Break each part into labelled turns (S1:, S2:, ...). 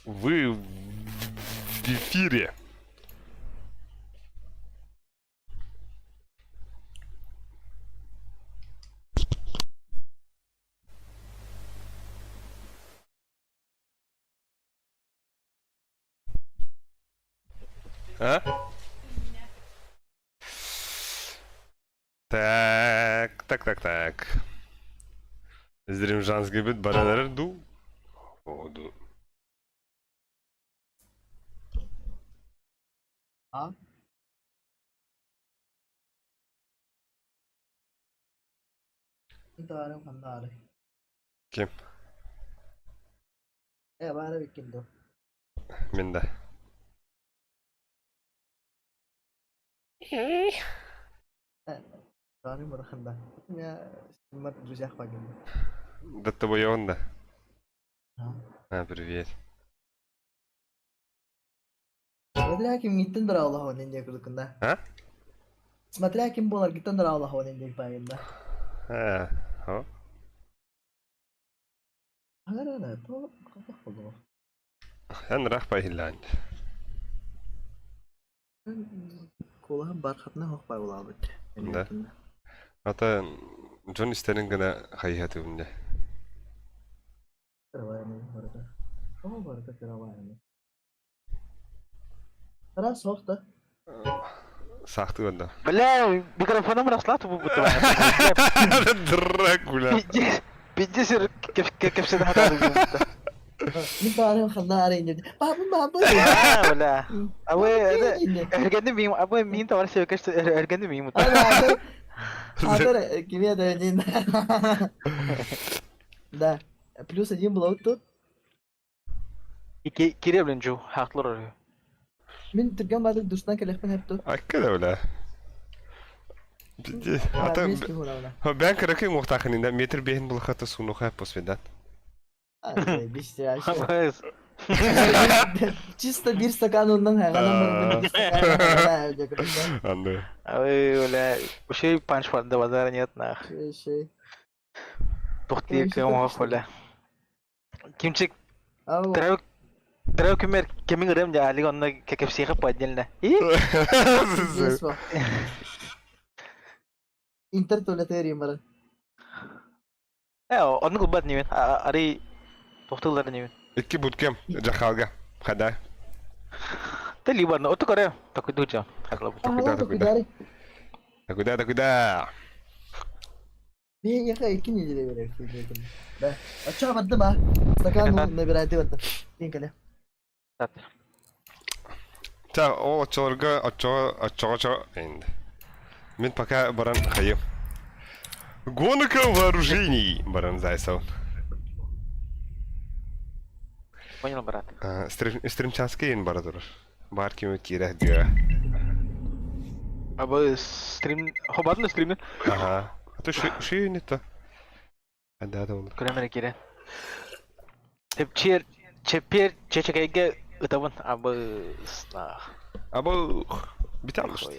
S1: Вы в эфире. А? Так. Издрим жанс гибет баранар ду. О, ду.
S2: А? Entar andare.
S1: Kim?
S2: Bana weekend.
S1: Мен да.
S2: Rani murakhanda. Ya mat друзьях погибли.
S1: Да тобой он да. Привет.
S2: Смотря ким gittin dur Allah onun diye kurdukunda.
S1: А?
S2: Смотря ким болар gittin dur Allah onun diye payında.
S1: О.
S2: Agara to kapak oldu.
S1: Hän rahpa hillan.
S2: Kolahan barkatna hoq pay olabıt.
S1: Да. Ата Джон истерин гана хайхаты үнде.
S2: Kıravayını barka. O barka kıravayını. Раз соқта.
S1: Сахты онда.
S3: Бля, микрофоном расслабься, будто.
S1: Дракула.
S3: Пиздец, как всегда хотел.
S2: Min tarihim xanda arayınca. Babam.
S3: Бля. А вы эргенди мим, а вы мин товар себе кажется эргенди мим.
S2: Атер кимия дайнин. Да. Плюс один блок тут.
S3: Кире блин жу, хаклар орıyor.
S2: Min Türkan balık duştan kelekten hep тут.
S1: Аккада ула. Биди. Ата ben кыракы мухтахынында метр бейін бұл хаты сунуха посведат.
S2: Biz ya.
S3: Бэс.
S2: Чисто bir стакан ondan
S1: Анды.
S3: А вы, бля, вообще панч до базара нет нах.
S2: Şey.
S3: Тухти кем хуля. Кимчик,
S2: Ау.
S3: трав кемер кемин рем да алига онна кекепсиха падделна.
S2: Интер tuvalete yarayım bana.
S3: Onu kulbat nimen. Ari тухтылар nimen.
S1: Икки буткем жахалга. Хада.
S3: Ты либо на оту коре, так иду ча.
S1: Такуда.
S2: Ben yaka iki necile verir. Ben açığa battım ha. Stakan ne bir ayeti battım. Din kale.
S1: Та, о, чорга, очо, энд. Мен пока баран хаем. Гонка вооружений, баран Зайсов.
S3: Понял, брат.
S1: Стримчанский ин барадур. Барки мы кирах дига.
S3: А вы стрим... Хобат на стриме?
S1: Ага. А то ши не то. А да, он.
S3: Кремер кире. Чепер, чечекайге, это вон, а вы...
S1: Або... Битал что?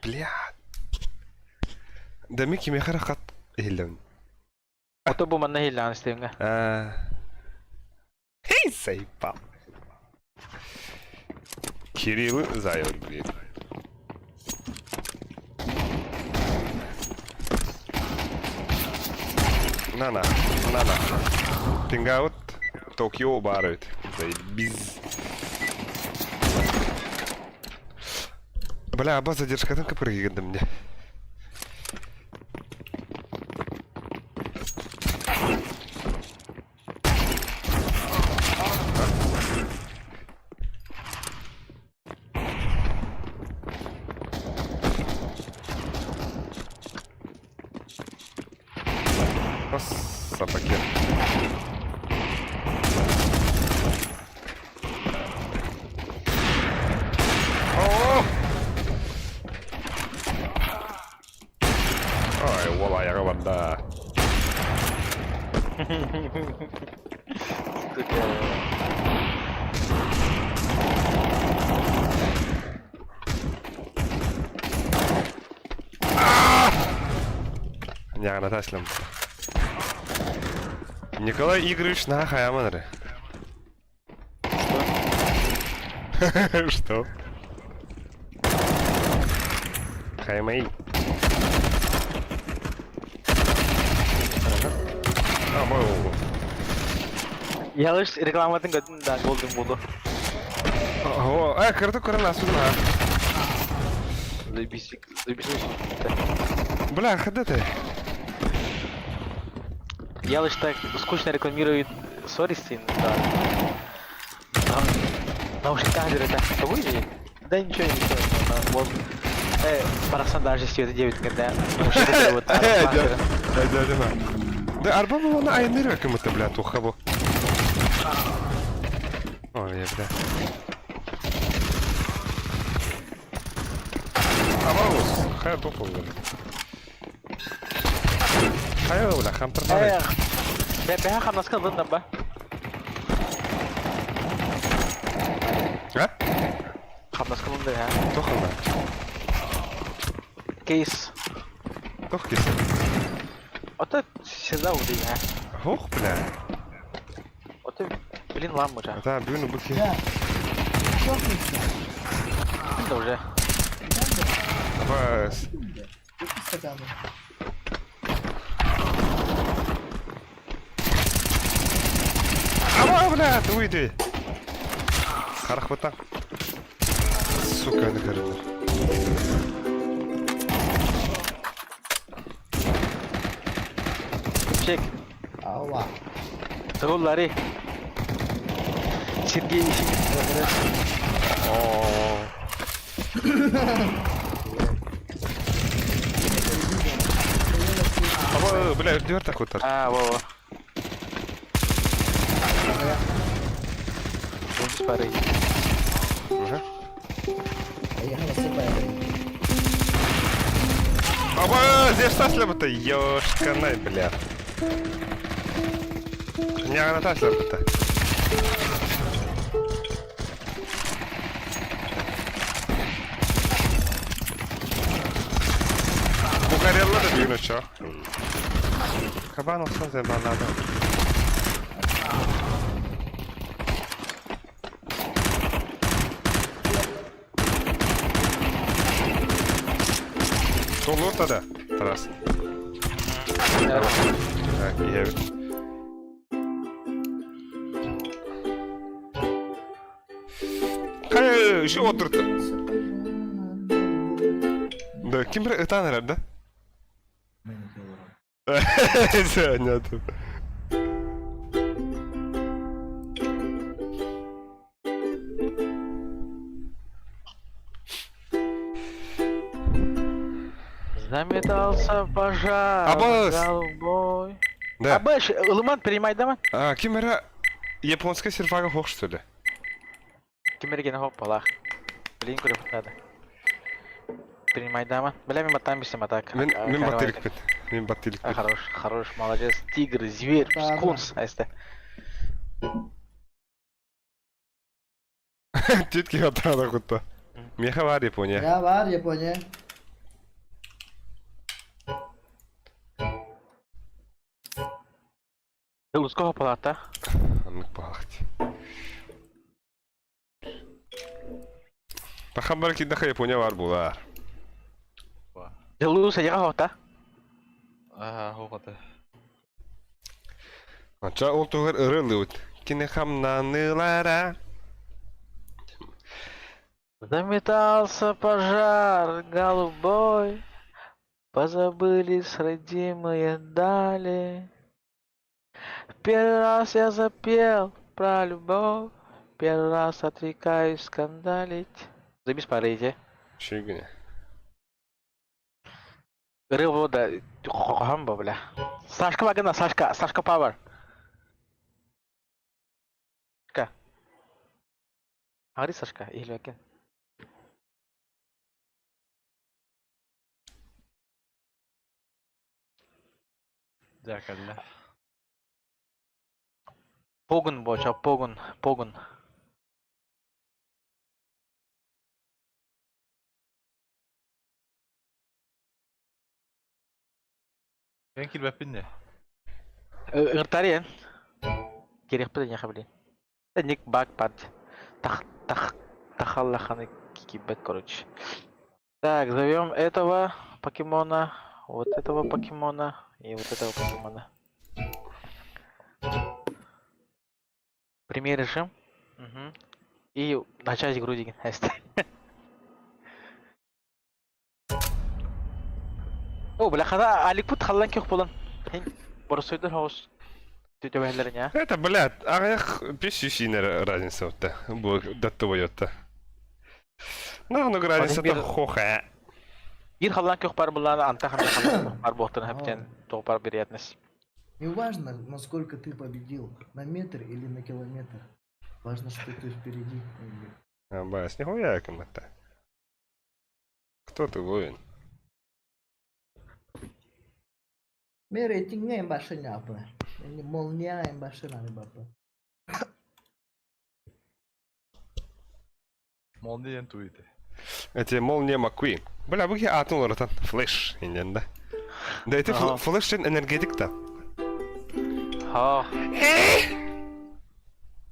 S1: Бля. Да мики мехара хат хиллен.
S3: Ото бу манна хилан стримга.
S1: Хей, сейпа. Кирилл Заев, блин. На. Пингаут. Токио барыт. Заебиз. Бля, аба задержка там капрыганда мне. Собаки. Ой, вола, я вода. Яғына ташлам. Николай Игоревич на хаяманыры. Что? Хаймей. Ama o.
S3: Yanlış reklamatın götünden golden buldu.
S1: O, kırdı kırın aslında.
S3: Zaybisik.
S1: Бля, ходите.
S3: Ялыш так скучно рекламирует Сористин, да. Наушниках говорит, это выйди? Да ничего, вот. Парасан даже света 9, когда наушники вот
S1: Да, арба была на айнере кому-то, бля, тухабу. Ой, бля. Амаус, хай туху, бля. Хай, бля, хампер давай.
S3: Бля, хамнаскан ладно, ба.
S1: А?
S3: Хамнаскан ладно, ha.
S1: Туху, бля.
S3: Кейс.
S1: Тух кисы.
S3: Вот это всегда удивительно, ha.
S1: Хух, бля.
S3: Вот это, блин, ламбу же.
S1: Да, бюну бухи.
S2: Ya. Çok güzel.
S3: Это уже.
S1: Бас.
S2: Çok istekamlı.
S1: Ама, бля, ты уйди. Харахвата. Сука, не горит.
S3: Чек.
S2: Allah.
S3: Троллари. Сергей ищет.
S1: О. Ама, бля, дёр так вот.
S3: Во-во. Без пары.
S1: Ага.
S2: Я nasıl bayılırım.
S1: Ама, здесь таслабыта, ёшканай, бля. Не, она таслабыта. Бугарелла да бигну, чё? Кабан olsun zebanlarda. Sol ortada. Taras. Так, я... Hayır, şu oturdu. Да, Кимбер, это она, да? Занятно.
S3: Заметался пожар.
S1: Аббас!
S3: Голубой.
S1: Да.
S3: Аббас, Луман, принимай дома.
S1: Кимбера японская серфага хох, что ли?
S3: Кимерген хоп, палах. Блин, куда надо. Принимай дома. Бля, мы мотаемся, матак.
S1: Мен баттылик бит. Мен баттылик бит.
S3: Хорош, молодец. Тигр, зверь,
S2: Да,
S3: скунс. Айста.
S1: Тетки хатана кутта. Меха var Япония.
S2: Ya var Japonya.
S3: Луского палата.
S1: Аннык бахти. Тахамбар киднаха Япония var булар.
S3: Луса, я хота.
S4: Хоғаты.
S1: Анча ол тугар ырылыут. Кине хамнанылара.
S3: Заметался пожар голубой, позабылись родимые дали. Первый раз я запел про любовь, первый раз отрекаюсь скандалить. Забись парите.
S1: Шигне.
S3: Рывода, хамба, бля. Сашка вагана, Сашка Павар. Сашка. Говори, Сашка, или ваген.
S4: Дякалла.
S3: Погон, боча, погон.
S4: Мен килбеппин.
S3: Ыртарен. Керек пе я хабли. Ник бак пат. Тах. Тахаллаханы кикибет, короче. Так, зовем этого покемона, вот этого покемона и вот этого покемона. Прямой режим. Угу. И начать игру деген. О, бляхада, Аликпут халлан кёк болан. Борсойдер хаус. Тетебелерин,
S1: Это, блядь, ах, пищущий разница вот-то. Будет до того йотта. Ну, разница-то хоха.
S3: Ир халлан кёк пар болан, анта халлан кёк пар болтан хаптен, то пар вероятность.
S2: Не важно, насколько ты победил, на метр или на километр. Важно, что ты впереди.
S1: Бас, нихуя кому-то. Кто ты воин?
S2: Мой рейтинг не башня apa. Ini молния yang башня не бапа.
S4: Молния интуиты.
S1: Эти молния Маккуин. Бля, бұге атын орatan. Флэш, инен да. Да, это флэш энергетик-то.
S3: Ха.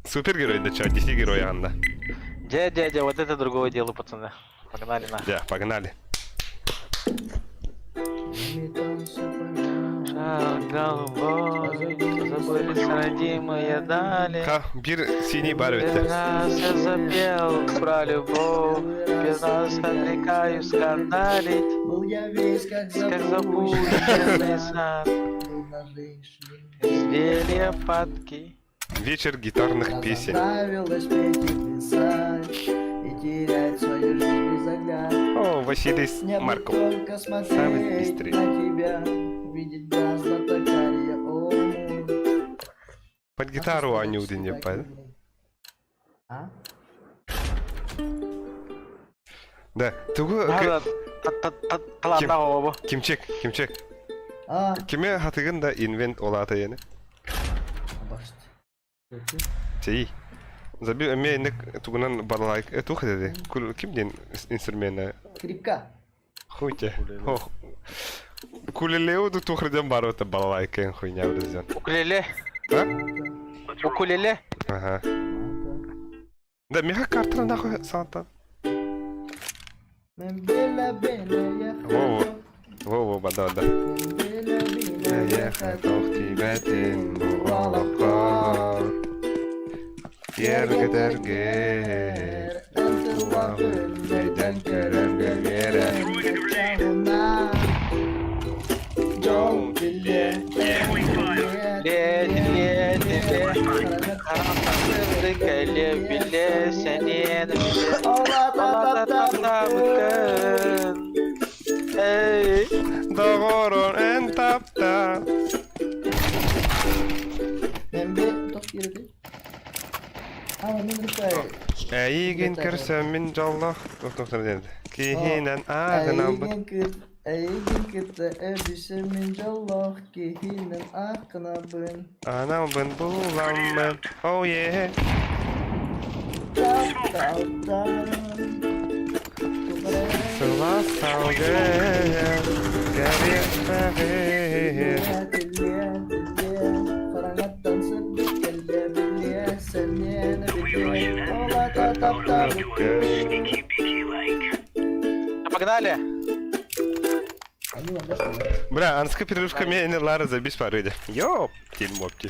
S1: Супергерой, да чё, DC герой анда.
S3: Дядя, вот это другое дело, пацаны. Погнали на.
S1: Да, погнали.
S3: Забылись родимые дали.
S1: Ха, бир синий бар
S3: Без
S1: өтті.
S3: нас я запел про любовь. Без нас отрекаю скандалить.
S2: Был я весь как
S3: Как запущенный сад.
S2: Был на женщине.
S3: Звери падки.
S1: Вечер гитарных песен.
S2: Нравилось петь и писать. И терять свою жизнь без оглядки.
S1: О, Василий
S2: Мне бы
S1: Марков.
S2: только
S1: Самый
S2: смотреть
S1: быстрый.
S2: на тебя. Видеть глаза токария, о мой.
S1: Под гитару они не пойдут.
S2: А?
S1: Да, тугу
S3: Таланда оба.
S1: кимчек.
S2: А?
S1: Киме хатыгын да инвент олата ені.
S2: Башты.
S1: Тей. Заби эмейник тугунан балалайк. Тух деди. Кимден инструментна?
S2: Скрипка.
S1: Хуйте. Кулелеуду тухрыдан бар өті балалайкен хуйня өдізден.
S3: Укулеле.
S1: А?
S3: Укулеле.
S1: Ага. Да, меха картана нахуй санта. Во, бада. Ехать охтибетин буолоккор. Тергетергер. Эйден керемгегере.
S3: Bile senin Ağlatamıkın Ey
S1: Doğurun en tapta.
S2: Ben bir top girdi. Ama ben rütbeye.
S1: Әйген кірсем мен жаллах. Тоқтар деді. Кейінен ағынан бұд.
S2: Әйген кірді әрдіші мен жаллах. Кейінен ақына бін.
S1: Анам бұн бұламын. Oh yeah. Sıla salgıya. Gerek fahir.
S2: Karanlıktan sırdı kelle birliğe. Sen yine birliğe. Ola da tap tap.
S3: Погнали!
S1: Бля, анскы перерывка мен Лара забис парыды. Йоп, телмопти.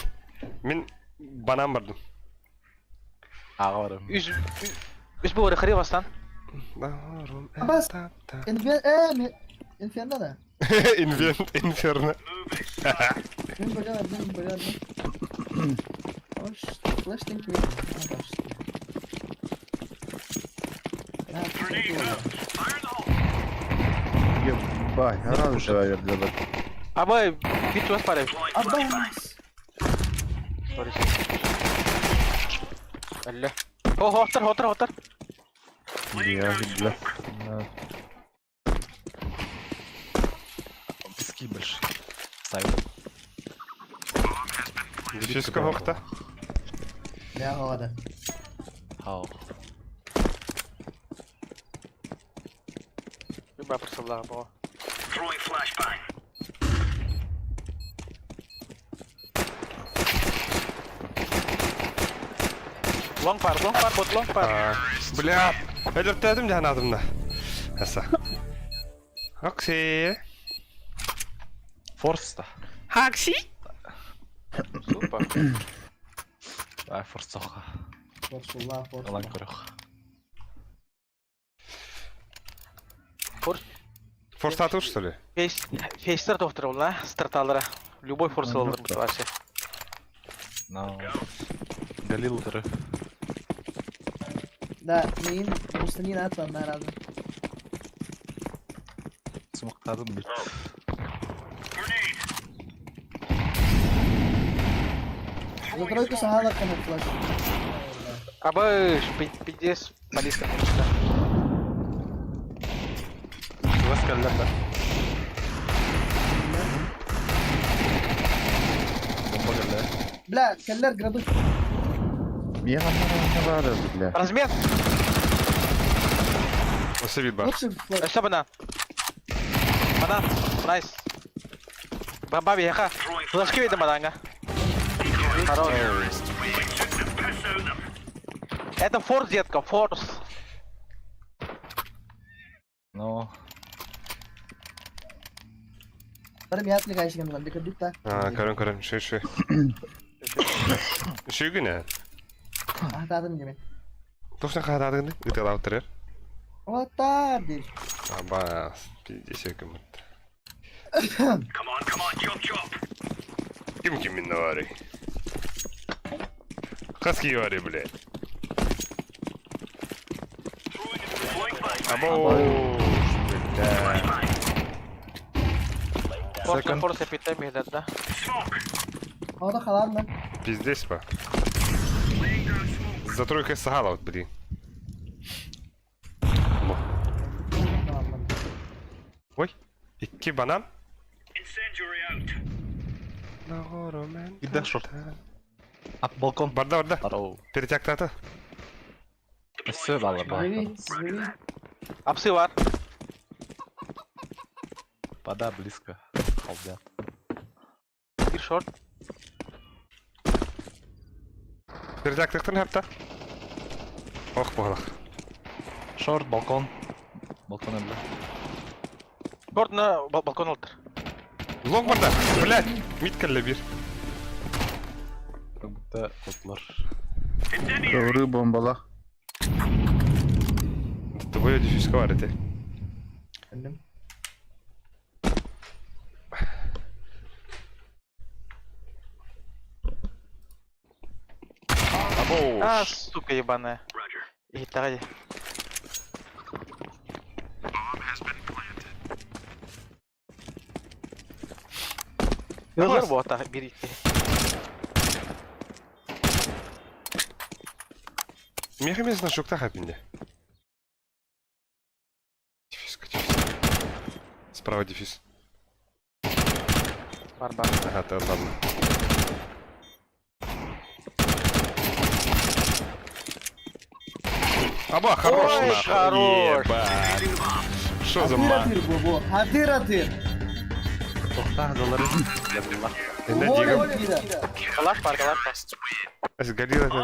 S1: Мен банан бардым.
S4: Ağırım.
S3: Üç bu oraya kırıyor bastan.
S1: Doğurun en
S2: Abbas.
S1: tapta.
S2: Inferno da.
S1: Inferno.
S2: Ben böyle. Hoş, flash tank mi?
S5: Ебать, рано шайер делать.
S3: Abi bir tuvalet para.
S2: Abbas.
S3: Sorry. Allah. Hotar.
S5: Я, бля.
S4: Пески большие. Ставим.
S1: Чиско хохта.
S2: Ne havada.
S4: Hao.
S3: Bir bak fırsatlar bu. Long par, bot long par.
S1: Бля, Öldürttüm can adımda. Asa. Aksi.
S4: Force da.
S1: Haksi.
S3: Супер.
S4: Ай, форцоха.
S2: Forsullah,
S4: Алан
S2: forsullah.
S4: көрөх.
S1: Форс атыл, что ли?
S3: Фейстер доктор был, а? Старталдыра. Любой форс алдыр вообще.
S4: No. Галил утыры.
S2: Da, neyin? Mustanin at var herhalde.
S4: Смоктадым бит.
S2: За тройку сахала канат флаш.
S3: Абыш, пиздец, баллиста, конечно.
S4: Сюда скаллер да. Бомба geldi.
S2: Bla, keller grabı.
S5: Niye ne var bile?
S3: Размен!
S1: Осевит бар.
S2: Lütfen flash.
S3: Что банан? Банан, найс. Баба веха. Флешки видно бананга. Хорош. Это форс, детка, форс.
S4: No.
S2: Benim yatlı kaçışım lan. Dikkat et.
S1: А, Карен, ши. Ши гүнэ.
S2: Ah, tadım gibi.
S1: Точно хададыгны? Үтел ауттырыр.
S2: Otar değil.
S1: Аба, пиздец екім. Ким минна вари? Хаски вари, блядь. Або,
S3: Форс, форс, я питаю, бегает, да?
S2: O da kalan mı?
S1: пиздец па. За тройкой сагала, вот, блин.
S2: Tamam.
S1: Ой, икки банан.
S4: Иди шорт. Ат балкон.
S1: Барда.
S4: Здорово.
S1: Перетяктаты.
S4: Все баллар бар.
S2: Зыви.
S3: Апсы var.
S4: Пода близко. Холдят.
S3: Bir short.
S1: Перетяктыктын хапта. Ох, балах.
S4: Шорт, балкон. Балкон әлі.
S3: Short на балкон отыр.
S1: Лонг барда. Блядь, миткалле бир.
S4: Как будто котлар.
S5: Doğru bombala.
S1: Твоё дефиска var ete.
S2: Kendim.
S1: Або.
S3: А, сука ебаная. И таради. Yazar bu hata biri.
S1: Мех емес на шоктах апинде. Дефиска. Справа дефис.
S3: Бар.
S1: Ага, ты ладно. Аба, хорош
S3: Ой,
S1: нахуй.
S3: хорош.
S1: Ебать. Что за
S2: Hatir
S1: ма?
S2: atır bu. Hatir atır.
S4: Тоқта, доллары.
S1: Ne
S2: Gol
S1: дигам?
S2: atır.
S3: Калаш бар.
S1: Сгорел это.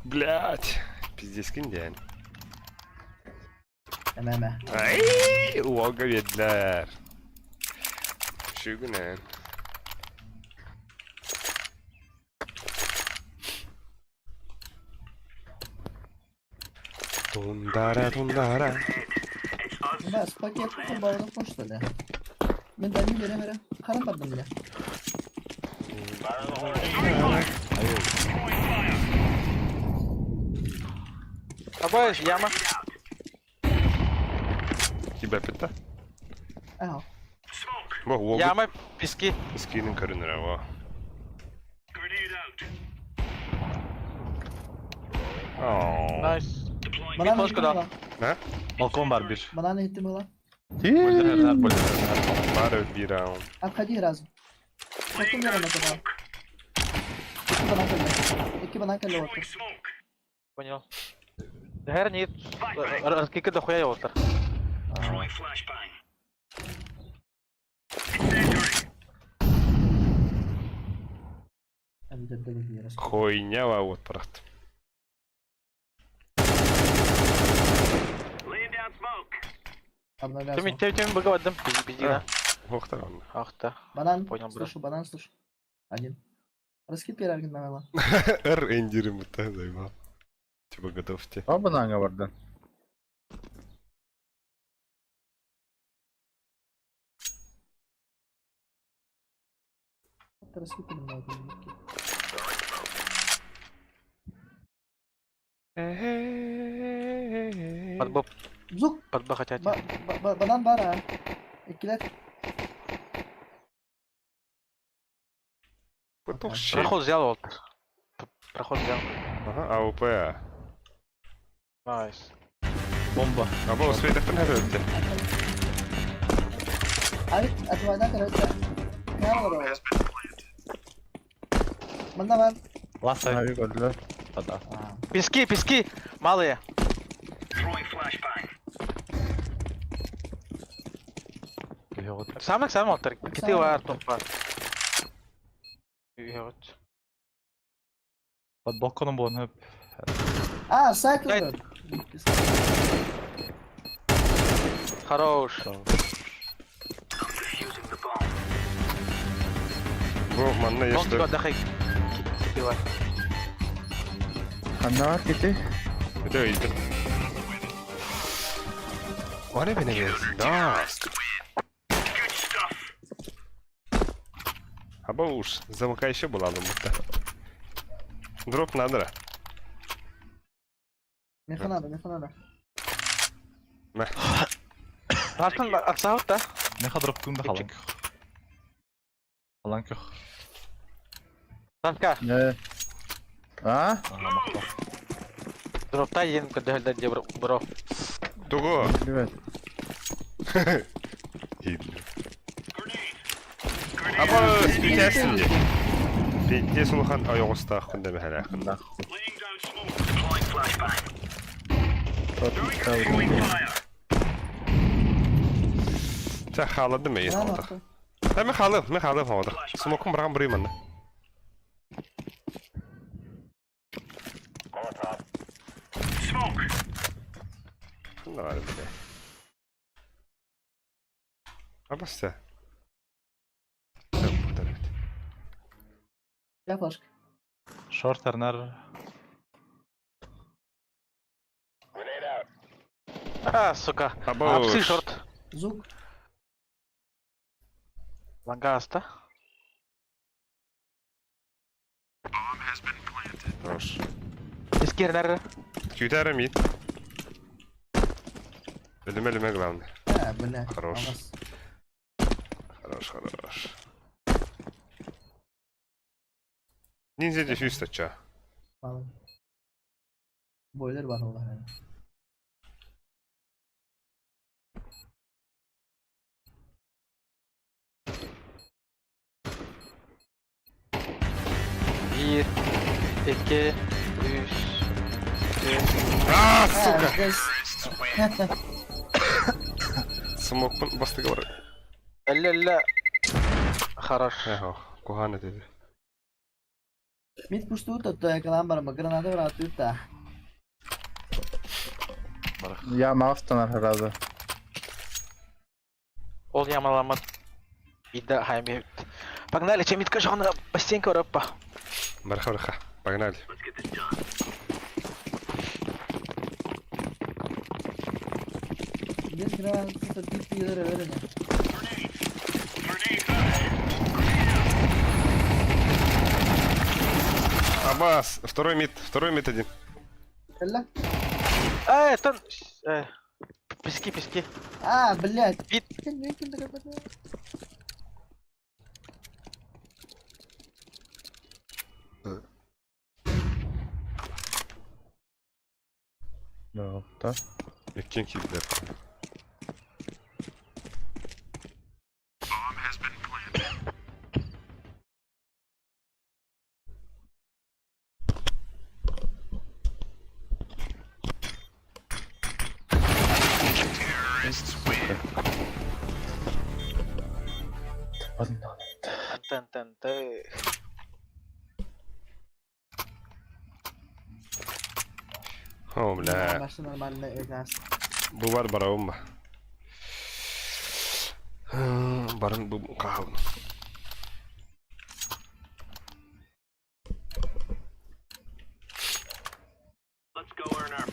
S1: Блять. Пиздец, киндян.
S2: Ememe.
S1: Ай, уолга ведлер. Шугунан. Тундара.
S2: Ben spaket kurbanı koştu ne? Ben dali vere. Karan kaldım bile.
S3: Абай, яма.
S1: Тебя пита?
S2: Aha.
S1: Во, уолга.
S3: Яма, пески.
S1: Скинен көрінер, во. Ооо.
S3: Найс.
S2: Bana ne
S3: Hoş
S2: hittim
S3: geldin.
S2: lan?
S1: Ha?
S4: Балкон бар bir.
S2: Bana ne hittim lan?
S4: Бөлдірер.
S1: Бары bir раунд.
S2: Отходи разом. Sakın yere mesela. İki bana kelle. İki bana kelle oldu.
S3: Понял. Дагер нет. Раскика дохуя я отыр.
S2: Hadi de bir yere.
S1: Хуйня, вот, брат.
S2: Одна
S3: Тем
S2: вязка.
S3: тем богавадым. Пизди, да?
S1: Охта он.
S3: Ах да.
S2: Банан.
S3: Понял, брат.
S2: Слышу, банан слышу. Один. Раскид перерген намела.
S1: Эр эндирим будто заебал. Типа готовьте.
S5: О, банanga vardı.
S2: Раскид перерген.
S3: Под боб,
S2: Зук.
S3: под Б хотят.
S2: Банан бар ha. İkiler.
S1: Потом щель.
S3: Проход взял вот. Проход взял.
S1: Ага, АУП.
S3: Найс.
S4: Bomba.
S1: Ama o Swedak'tan her öldü.
S2: Abi atmadan kadar öte. Ne var orada? Bunda var.
S4: Last side.
S5: Abi öldüler.
S4: Tada.
S3: Пески, малые.
S4: Yok.
S3: Сам отыр. Кити var топа. Evet.
S4: Под балконом болон hep.
S2: Aa cycle
S3: Gayet-
S2: var.
S3: Хорош.
S1: Bu manna
S3: Он
S1: yaşlı.
S3: тебя отдыхай. Кити var.
S5: Kanda var gitti.
S1: Bir de öldü. O ne benim yersin? Dast. Або уж, замыкающий был, ладно, будто. Дроп надо.
S2: Mekana.
S3: Артын атсаут да.
S4: Ne kadar öptüğümde halan
S3: Küçük.
S4: yok. Halan yok.
S3: Танка.
S5: Ne? Ha?
S4: Anlamakta.
S3: Дропта ен кадалда де бро.
S1: Туго.
S5: Evet.
S1: Або спикерсин де. Пенде сулхан аяқ ұста ақында мәхәл ақында. Та халады ма ен халады. Та мен халып халады. Смокым бұрған бұрый манна. Шында бәрі біле. Абаста.
S2: Ya flash.
S4: Short Turner.
S3: Сука.
S1: Або
S3: Апси шорт.
S2: Zuk.
S3: Лангаста.
S1: Хорош.
S3: Искернер.
S1: Кютәрі мид. Ölüme главное.
S2: Ha böyle.
S1: Хорош.
S2: Olmaz.
S1: Хорош. Ninja defuse açıyor.
S2: Vallahi. Boiler var orada yani.
S3: Bir, iki, üç, dört.
S1: Aaa
S2: Ha,
S1: сука!
S2: guys.
S1: Смокпын бастығы бар.
S3: Ля-ля. Хорош.
S1: Эхо, кухана dedi.
S2: Mid push tutto yakalan var ama granada var atıyor da.
S5: Ya mouse'tan herhalde.
S3: Ол ямаламат. Ида хайми. Погнали, чемитка жона по стенке ропа.
S1: Браха. Погнали.
S2: Здесь гранада tutto tutti ileri öyle mi?
S1: Аббас, второй мид один.
S2: Ella.
S3: Тон. Пески.
S2: А, блядь.
S3: Мид.
S5: Yok da.
S1: Kim kilitler?
S3: Тен.
S1: О, бля.
S2: Başta normalde egaz.
S1: Bu var barabım mı? Barın bu kahvın.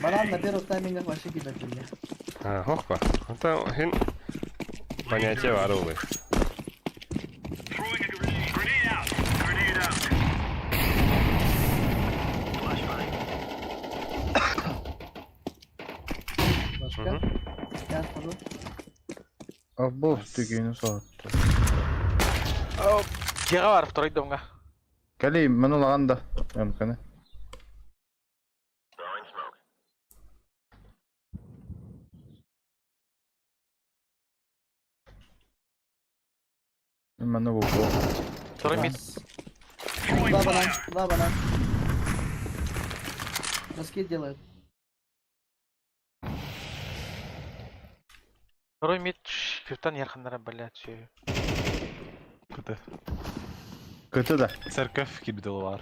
S2: Банан на первых таймингах вообще кидать нельзя.
S1: Hoppa. Это хин понятие воровы.
S2: Başka? Gel tabi.
S5: Abo tügüğünü soğuttu.
S3: Жига бар, второй домга.
S5: Кали, мен улаған да. Мүмкін. Мене вуку.
S3: Второй мид.
S2: Два банан. Раскид делают.
S3: Второй мид. Шифтан ярхандара, блядь, все.
S4: Kötü.
S5: Kötü de.
S4: Церковь кибдил var.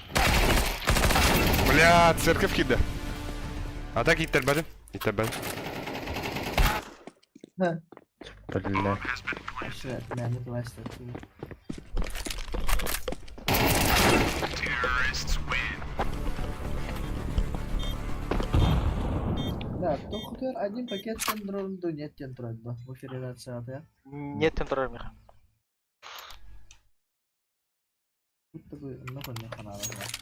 S1: Бля, церковь кида. А так иттербедим. Иттербедим.
S2: He.
S5: Bля.
S2: Aşırı mermi dolaştı. Да, то хоть один пакет тендронду нет тендронду. В эфире да.
S3: Нет тендера мира.
S2: Будто бы много не понадобилось.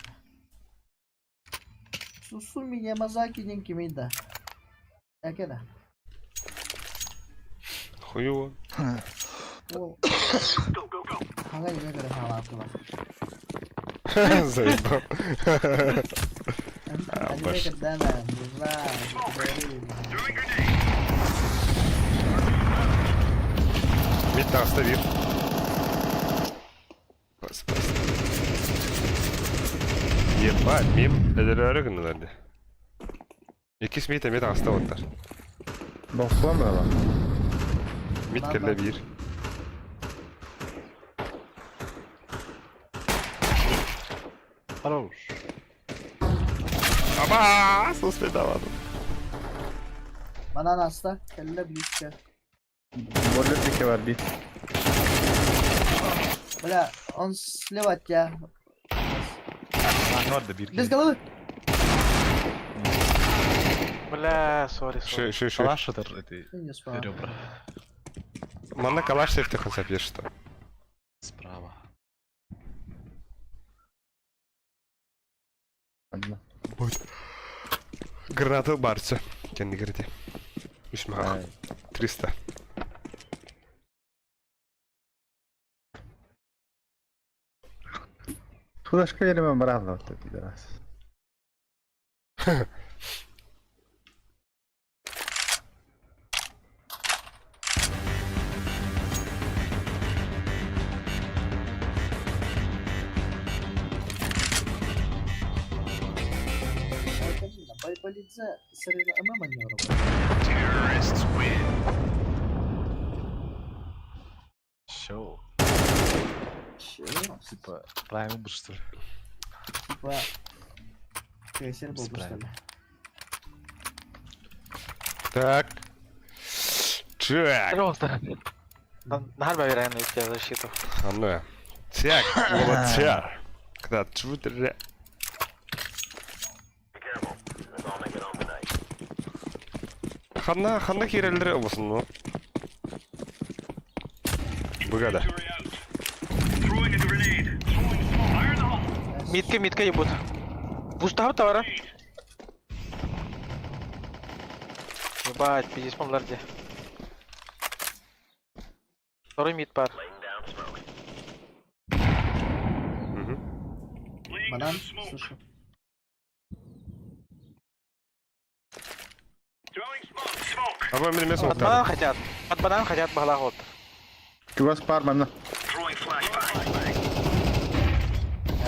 S2: Сусуми Ямазаки Нинкимида. Я кеда.
S1: Хуёво.
S2: О. Хага не говорю халатова.
S1: Заебал.
S2: Аниме кадана, муза,
S1: Мид оставил. Ебать, мим эдерлері күнілерді. Екіс мид мид астап отар.
S5: Бақылам ба lan.
S1: Mid kelle bir.
S4: Хорош.
S1: Ama sos bedavadım.
S2: Банан аста, кelle близко.
S5: Böyle teke var bir.
S2: Бля, он слева от тебя.
S4: Lan var da bir
S2: Без
S4: kere.
S2: головы.
S3: Бля, сори, сори.
S1: Şu.
S4: Калашыdır эти
S2: Ты не успел.
S4: ребра.
S1: Манна калаш сефте концепт есть что.
S4: Справа.
S5: Ладно.
S1: Гранатı barça. Kendi girdi. Üsme
S5: Ay.
S1: 300.
S5: Flaşka yerime bırakla dedi biraz.
S2: Байболидзе сырына ама маневром.
S4: Шоу.
S2: Чё?
S4: Типа, Prime был что ли?
S2: Типа... КСР был бы, что ли?
S1: Так. Чак.
S3: Пожалуйста. Нахаль проверяем на тебя защиту.
S1: А ну я. Тяк. Молодця. Когда чудо. Ханна хирелдер olmasın mı? Bu kadar.
S3: Митка ебут. Пустав товара. Ебать, пиздец, помларди. Второй мид пар.
S1: Hı.
S2: Банан, слышу.
S1: Ama benim ne
S3: Под
S1: sonuç
S3: банан хотят. Под банан хотят балахот.
S5: Güvas par memnun.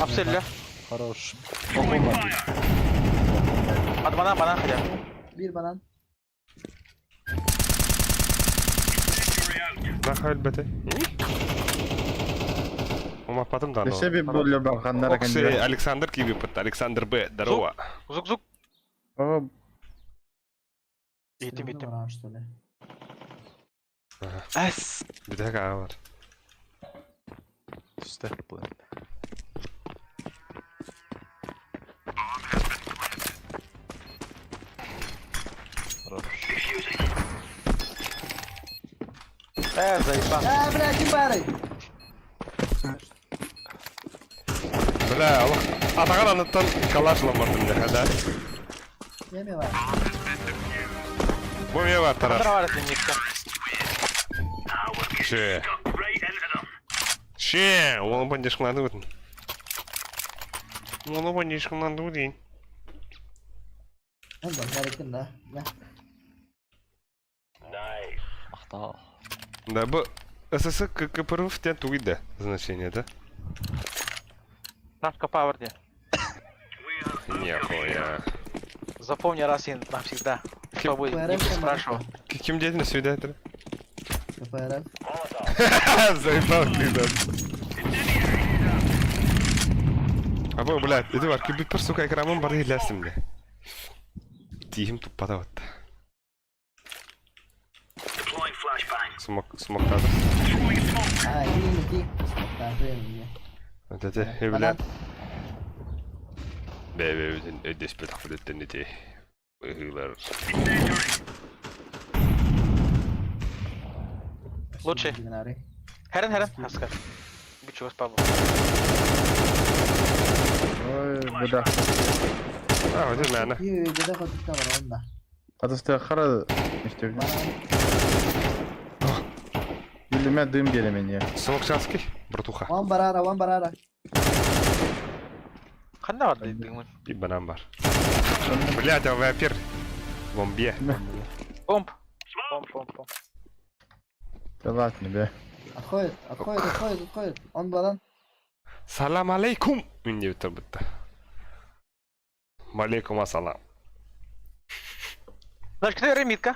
S3: Обстрелили.
S4: Хорош.
S3: Под банан хотят.
S2: Bir банан.
S1: Nahal bete. Uma patım da
S5: Dese bir böyle bakanlara
S1: Окси,
S5: kendine.
S1: Александр Киви пыт, Александр Б, здорово.
S3: Зук-зук.
S5: O
S3: Gittim
S2: Sende
S3: gittim.
S2: var ha işte öyle.
S4: Es.
S1: Bir dakika A var.
S4: Üstte. Plant. Хорош.
S3: Заебал.
S2: Бля, кибары!
S1: Бля, Allah. Атаған анаттан калашламадым да, да.
S2: Yemeği var.
S1: Bu ne var taraf?
S3: Дрова митка.
S1: Че? Че? Оны бен дешканды өтін. Оны бен дешканды өтін.
S2: Ben de gerektim de. Ne?
S4: Мақтал.
S1: Да, б... СС КПР в тен туги да, значение, да?
S3: Шашка пауэр где?
S1: Нихуя.
S3: Запомни раз и навсегда. Чтобы
S2: КПРФ
S3: не
S2: там
S3: спрашивал.
S1: Каким детям на свидетель?
S2: КПРФ.
S1: Заебал ты, да. Або, блядь, иди бар, кибит пар, сука, экранын бары иләсім де. Тихим туппада вот. Смоктады.
S2: Ha iyi iyi. Ben de iyi.
S1: Вот это, и, блядь. Бе, ödeş bir takıl ettin eti. Ihılar.
S3: Лучше.
S2: Binari.
S3: Херен, Аскар. Бичу вас Павло.
S5: Ой, буда.
S1: А, вот это, наверное.
S2: İyi bir de kotukta var onda.
S5: Атысты қара işte.
S2: Bana
S5: Yüzüme dым geliyor ya.
S1: Смокчанский, братуха.
S2: one barara.
S3: Қандай бар деймін.
S1: И банан бар. Блядь, а вампир. Бомбе.
S3: Помп.
S5: Да ладно, бе.
S2: Atkoyut. On baran.
S1: Салам алейкум. Мен не бітір бітті. Малейкум ассалам.
S3: Значит, кто митка?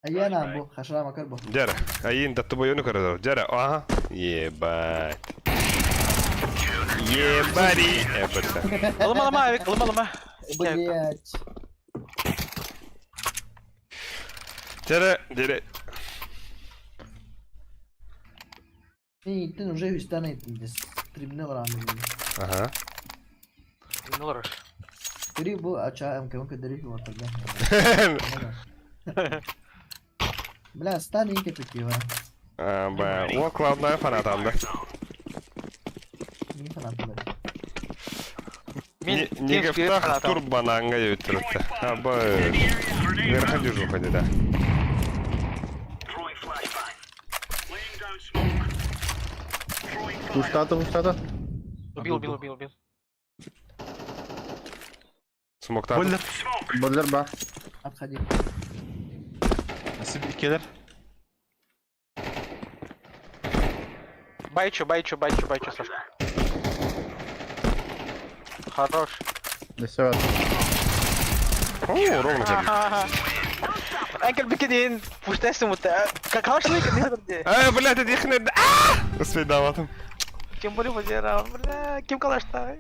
S2: Ayana bu. Haşara makar bu.
S1: Джара, а ин да тобой не коридор. Джара, ага. Ебать. Ебари. Эпата.
S3: Лома, Авик, лома.
S2: Блять.
S1: Джара.
S2: İyi gittin уже üstten ettin. Tribüne var anladım.
S1: Ага.
S3: Ну, хорош.
S2: Biri bu aşağı mümkün deri ki ortada. Bля, стань и кипятки var.
S1: О, Cloud9 фанатанды.
S2: İyi falan böyle.
S1: Негефтах турбананга өттіріпті. Абы... Верха держу ходи, да.
S5: Устата.
S3: Убил.
S1: Смоктады.
S4: Бойлер.
S5: Бойлер бар.
S2: Отходи.
S4: Nasıl bir keler?
S3: Байчу, Сашка. Хорош.
S5: Nesi var?
S1: О, ровно тебе.
S3: Энкель бикедин. Пуштайсың вот. Қалашлы екен, не бірде?
S1: Блядь, это ихне... Успей даватым.
S3: Тем более позирал, бля. Кем қалашта?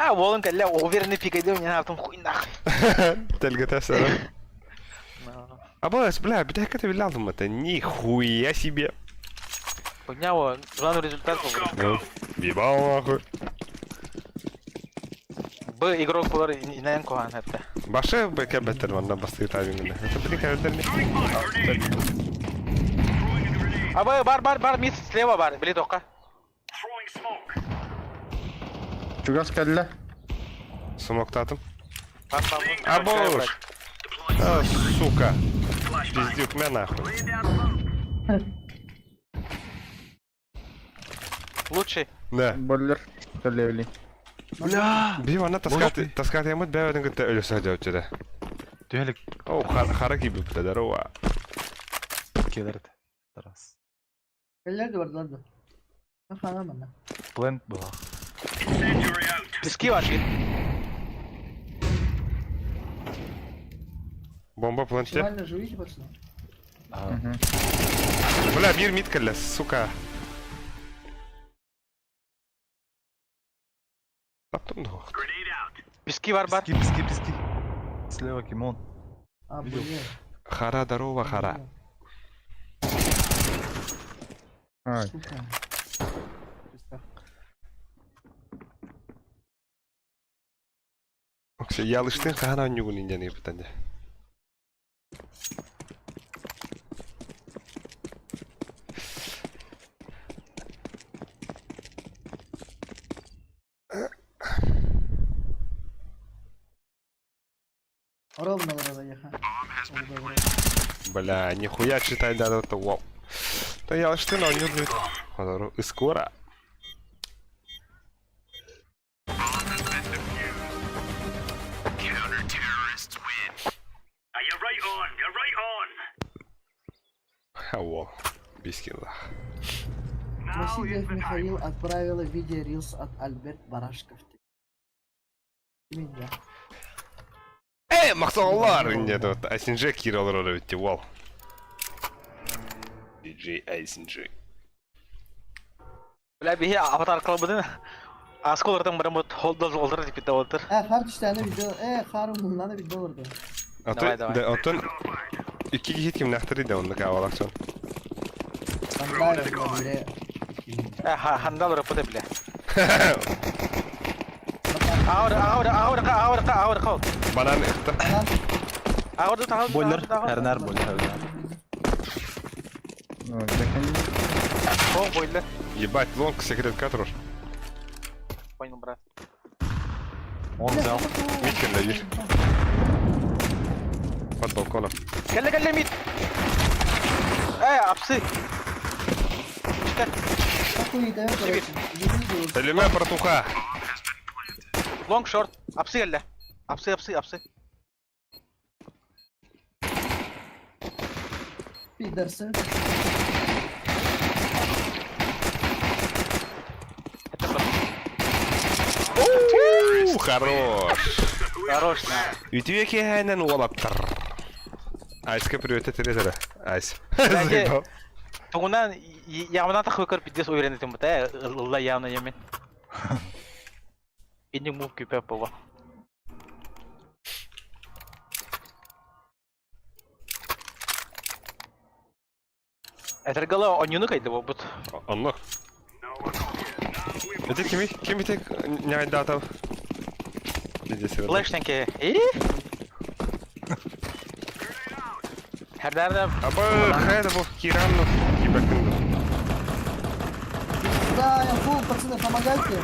S3: Волын кәлі уверенный пикайды, мне надо хуй нахуй.
S1: Тельгата сара. Обалдеть, бля, бедяка ты вилял это. Нихуя себе.
S3: Поднял главный результат.
S1: Ебал нахуй.
S3: Б игрок болар инайын қоған әпті.
S1: Башы бәке бәттер ванда басты тайвингінде. Это блин кәвердерне.
S3: Абы, бар, мисс слева бар, білет оққа.
S5: Чугас кәділі.
S1: Смоктатым.
S3: Бар.
S1: Абош. Сука. Пиздюк меня нахуй.
S3: Лучший.
S1: Да.
S5: Бойлер. Кәлевли.
S4: Бля!
S1: Бив ана таскат ямыт бәвәден гытта ölü сәдә үтчәдә.
S4: Түйәлік
S1: О, хара кибип тәдәр ва.
S4: келерді. Тарас.
S2: Eller de vardı lan da. Ben falan ben.
S4: Plant була.
S3: Пески ваши.
S1: Бомба планте.
S2: Şivalle живите, пацаны.
S1: Бля, бир мит кәллә, сука. Attım da o.
S3: Пески var бар.
S4: Писки. Слева Кимон.
S2: А,
S4: Видел.
S2: блин.
S1: Хара, здорово, хара.
S5: Ай.
S2: Сука.
S1: Oksa yalıştın kahana nyugun ince ne bitende.
S2: Ровно надо заехать.
S1: Бля, нихуя читай да это вау. Да yalıştın o nyugun. Hadarı iskora. Во, бискинлах.
S2: Васильев Михаил отправила видео рилс от Альберт Барашков. Именно.
S1: Maqsonlar ince de Aysinjek kiralar öyle bitti wow. DJ Aysinjek.
S3: Бля, бихи аватар кылбыдын. Асколордан барамыт холдоз олдыр деп те отыр.
S2: Kardeşlerine video. Harun bundan da video olurdu.
S3: Давай, давай.
S1: Atın iki git kim nahtırı da onda kavalak son.
S2: Ben daha böyle.
S3: Хандал рапоте бля. Аур кал.
S1: Banan ıhtı.
S3: Аур тагыл.
S4: Бойлер. Әрнәр бойлер.
S3: О, бойлер.
S1: Ебать, лонг секрет катрож.
S3: Понял, брат.
S4: Он взял.
S1: Миткин да виж. Под балконом.
S3: Геле мид. Апсы.
S2: Какой да, короче. Видео.
S1: Элеме братуха.
S3: Лонг шорт. Апсы геле. Апсы.
S2: Пидорсы.
S1: Хорош.
S3: Хорош, на.
S1: Ütüye ki hemen olattır. Айска приветет ретера. Айс.
S3: Бәле, тугунан ямынан тахып көрүп бидес ойренетим бут, Алла явно емен. Инди мув кипеп бова. Этергала онюну кайды бу бут.
S1: Anlık. Это kim bir tek ne ayda atav?
S3: Флештен ке. Herdarda
S1: Aba hayda bu Kiran'ın gibakındı.
S2: Да, я фул, пацаны, помогайте.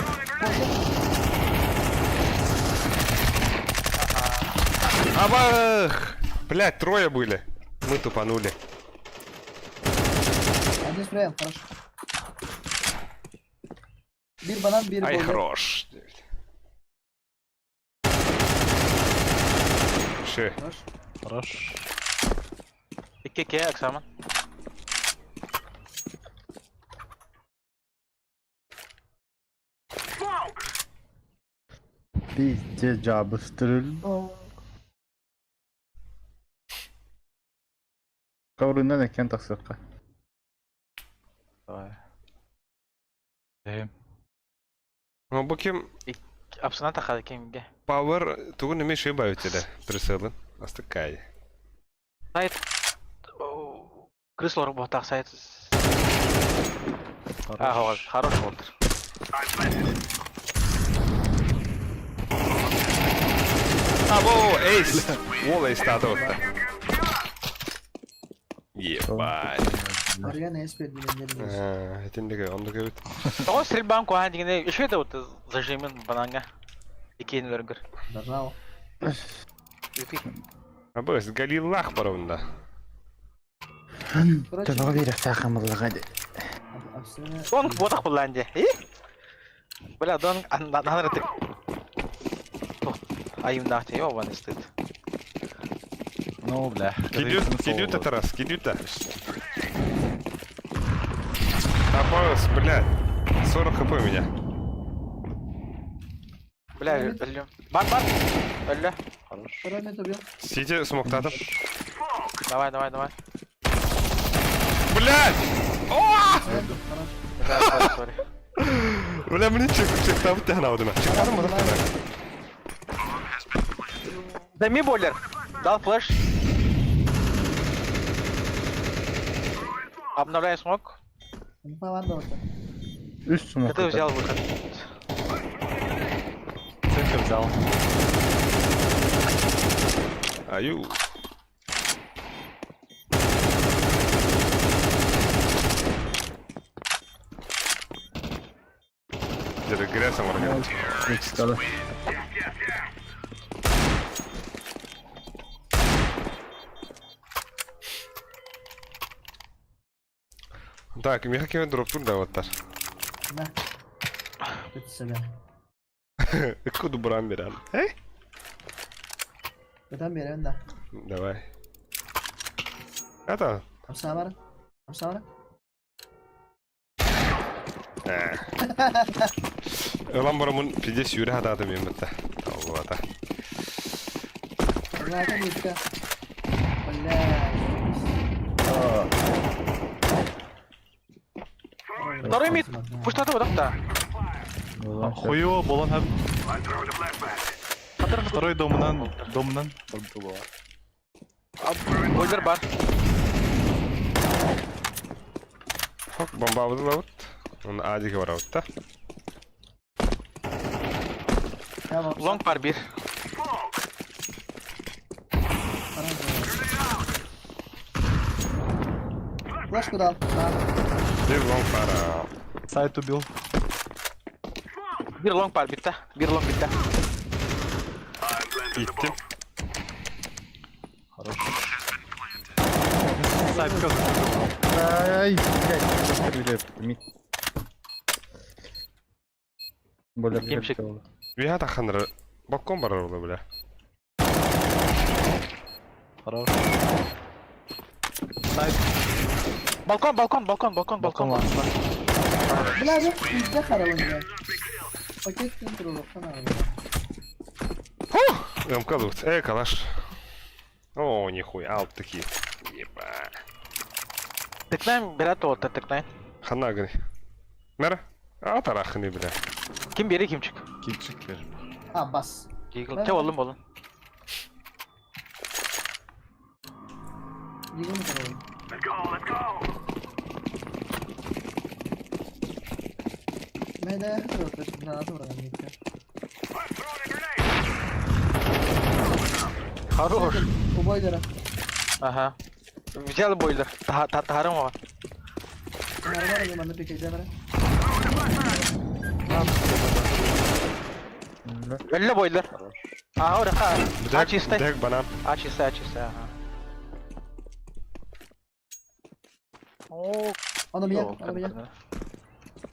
S1: Абах! Блять, трое были. Мы тупанули.
S2: Один спреем, хорошо. Bir банан, bir
S1: Ай,
S2: бойлер.
S1: хорош. Ше.
S2: Хорош.
S4: Хорош.
S3: икке аксаман.
S5: Bizce cabıstırıl. Kavrundan eken taksırka.
S4: Давай. Дейм.
S1: Ну, bu kim?
S3: Апсынан тахады кемге.
S1: Power тугун эме şey бавитеде. Присылын. Астыкай.
S3: Сайт крыслор ботак сайт. Хорош болды.
S1: Abo, ace. Wall ace tadı orada. Ебать.
S2: Oraya ne espri dinleyelim.
S1: Etindeki onu göt.
S3: Того стрельбан кохан дегенде еще да вот зажимен бананга. Икени лөргөр.
S2: Браво.
S1: Abo, siz Galillah var onda.
S2: Короче,
S5: verek takımlık hadi.
S2: Aksine
S3: Донг ботак буланде. Бля, донг анарытык. Айымдахте ёбаный стыд.
S4: Ну, бля.
S1: Кидют это раз, кидют-то. Абос, блядь. 40 хп у меня.
S3: Бля, ölüm. Бар. Öldü.
S4: Хорош.
S2: Пирамид убил.
S1: Сидите, смоктатым.
S3: Давай.
S1: Блядь! О!
S3: Sorry.
S1: Ulan bunu çık tabi tehna oduna. Çıkarım mı?
S3: Дай мне бойлер. Дал флеш. Обновляю смог.
S2: Info var da orada.
S5: Üst smoke.
S3: Это взял выход.
S4: Центр взял.
S1: Аю. Direkt girersen oraya.
S5: Ekstra.
S1: Так, меха кеме дроп тур даваттар.
S2: Ne? Kötü seviyorum.
S1: Kudu buram bir an. Hey?
S2: Kötü bir yere de.
S1: Давай. Это?
S2: Hamsa var. Hamsa var.
S1: Ulan buramın pides yürü hadi adım yemette. Allah da.
S2: Zaten yıkı. Oley.
S3: Второй мид. Пусть надо вот так.
S4: Хуево болан hem. Второй домынан.
S3: Бойлер бар.
S1: Fuck bomba avızı lavut. Onun adiki var avutta.
S2: Ya bak.
S3: Long бар bir.
S2: Flash kudal.
S1: Bir long para.
S4: Сайт убил.
S3: Bir long бар bitti. Bir long bitti.
S1: Gittim.
S4: Хорош. Сайт кез.
S5: Ай, блядь, öyle mid. Böyle bir
S3: Yemşik.
S5: şey oldu.
S1: Bir hata kanırı. Balkon var orada bile.
S4: Хорош. Сайт.
S3: Balkon var.
S2: Birader bizde karalım ya. Paket kontrol falan abi.
S1: Ямка лут. Калаш. О, нихуя, алт такие. Еба.
S3: Tıklayın biraz oldu tıklayın.
S1: Хана гри. Мера? Тарахни бля.
S3: Kim biri kim çık.
S4: Кильчик ver.
S2: Ha bas.
S3: Eagle. Çe oğlum oğlum.
S2: Yıkı mı karalım? Meyde hatırlatır. Şimdi rahat uğradım yıkı.
S3: Хорош.
S2: Bu boylara.
S3: Ага. Взял бойлер. Тарım var.
S2: Bunlar var ya bende pek ece var.
S3: Öyle boiler. Ага, orada. Aç iste.
S1: Дек банан.
S3: Aç iste. Aha. Oo.
S2: Onu bir yak.
S3: Yok,
S2: Onu bir yak.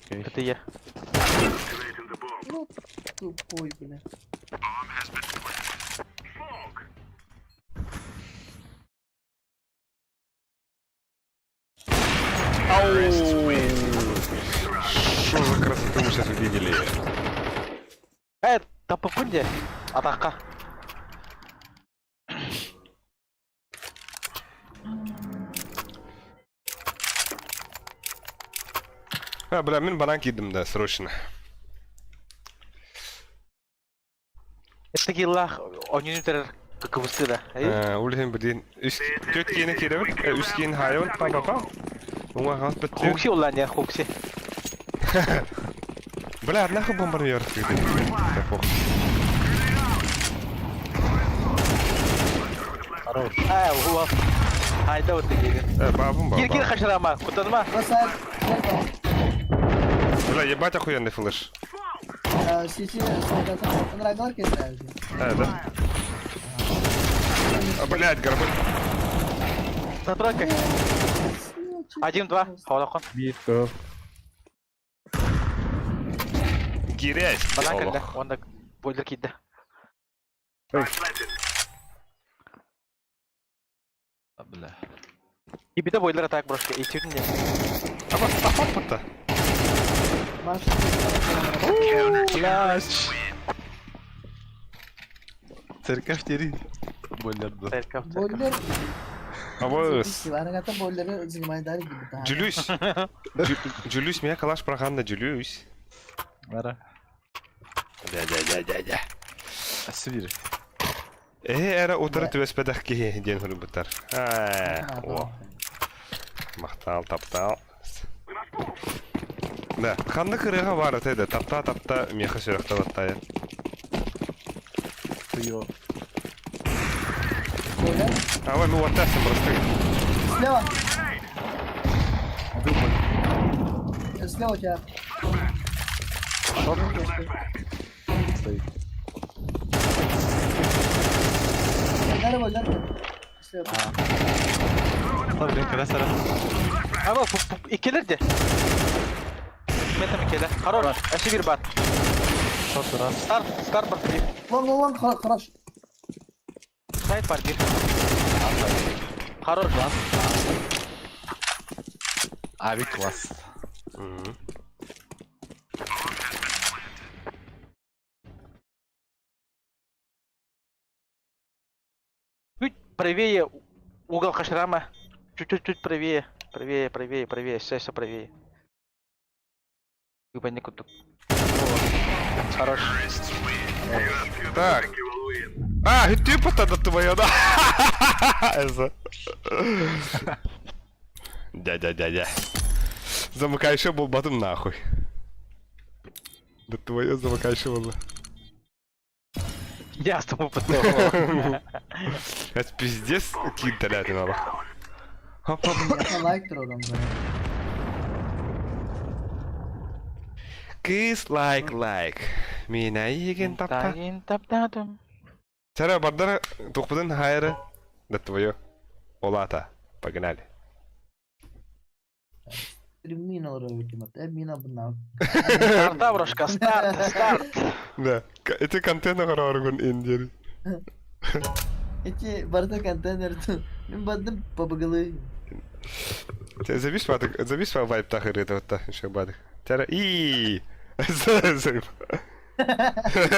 S3: Kötü ye.
S2: Bu boy bile.
S1: Что за красоту мы сейчас увидели?
S3: Tapıpın diye. Ataka.
S1: Бля, мен банан кидим да, срочно.
S3: Ettik yıllar oyunu bitirir. Kıvıstı da.
S1: Өлген бірден үст төт кені керебір, үст кені хайын, па. Оңа қалып бітті.
S3: Хукси olan ya Хукси.
S1: Бля, нахуй бомбарны ярып кірді.
S4: Хорош.
S3: Uva. Hayda ötü geri.
S1: Бабым бар.
S3: Gir kaçırama. Kurtarma.
S2: Basar.
S1: Бля, ебать охуенный флеш.
S2: Сичи солдата. Он рагор кесер.
S1: Да. Блядь, горбы.
S3: На тройке. 1-2. Havada
S5: Bir go.
S1: Гирязь.
S3: Bana geldi. Onda boiler gitti.
S4: Бля.
S3: Bir de boiler atak bırak. İçirdin ya.
S1: Ama папа-то.
S2: Baş.
S4: Блядь. Церковь тери. Бойлерді.
S3: Serkaf.
S2: Boylar.
S1: Авыз.
S2: Bana kata boyları zilmaydar gibi daha.
S1: Julus. Julus меня калаш проханда Julus.
S4: Ара.
S1: Да.
S4: Асвир.
S1: Эра утары төбеспедах ки ден хөрүн бутар. О. Мактал, таптал. Да, ханны кырыга бар эте тапта меха сөрөктө баттая.
S4: Тыё.
S2: Коля.
S1: Ава, ну вот это просто.
S2: Слева. Слева у тебя.
S4: Стоит.
S2: Дерево. Слева.
S4: Блин, когда сара.
S3: Ama ikiler de. Metam ikiler. Хорош. Aşı bir bat.
S4: Шот раз.
S3: Star bat bir.
S2: Lan, хорош.
S3: Side var bir. Хорош lan.
S4: Abi класс.
S3: Чуть правее угол хашрама. Чуть-чуть правее. Правее. Все правее. Вы панику тут. Хорош.
S1: Так. Типа тогда твоя, да? Дядя. Замыкающий был батом нахуй. Да твое замыкающий было.
S3: Я с тобой потом.
S1: Это пиздец какие-то ляты надо.
S2: Я лайк трогам.
S1: Kiss like. Меня igen tapta.
S3: Тагин таптадым.
S1: Чара бардара тухпудан хайры. Да твое. Олата. Погнали.
S2: Мина ултимат. Мина бна.
S3: Старта, брошка, старт.
S1: Да. Это контент хороргун индир.
S2: Эти барда контейнер. Мен бадым побагалы.
S1: Завис па вайп тахыр это вот так еще бадых. Чара и.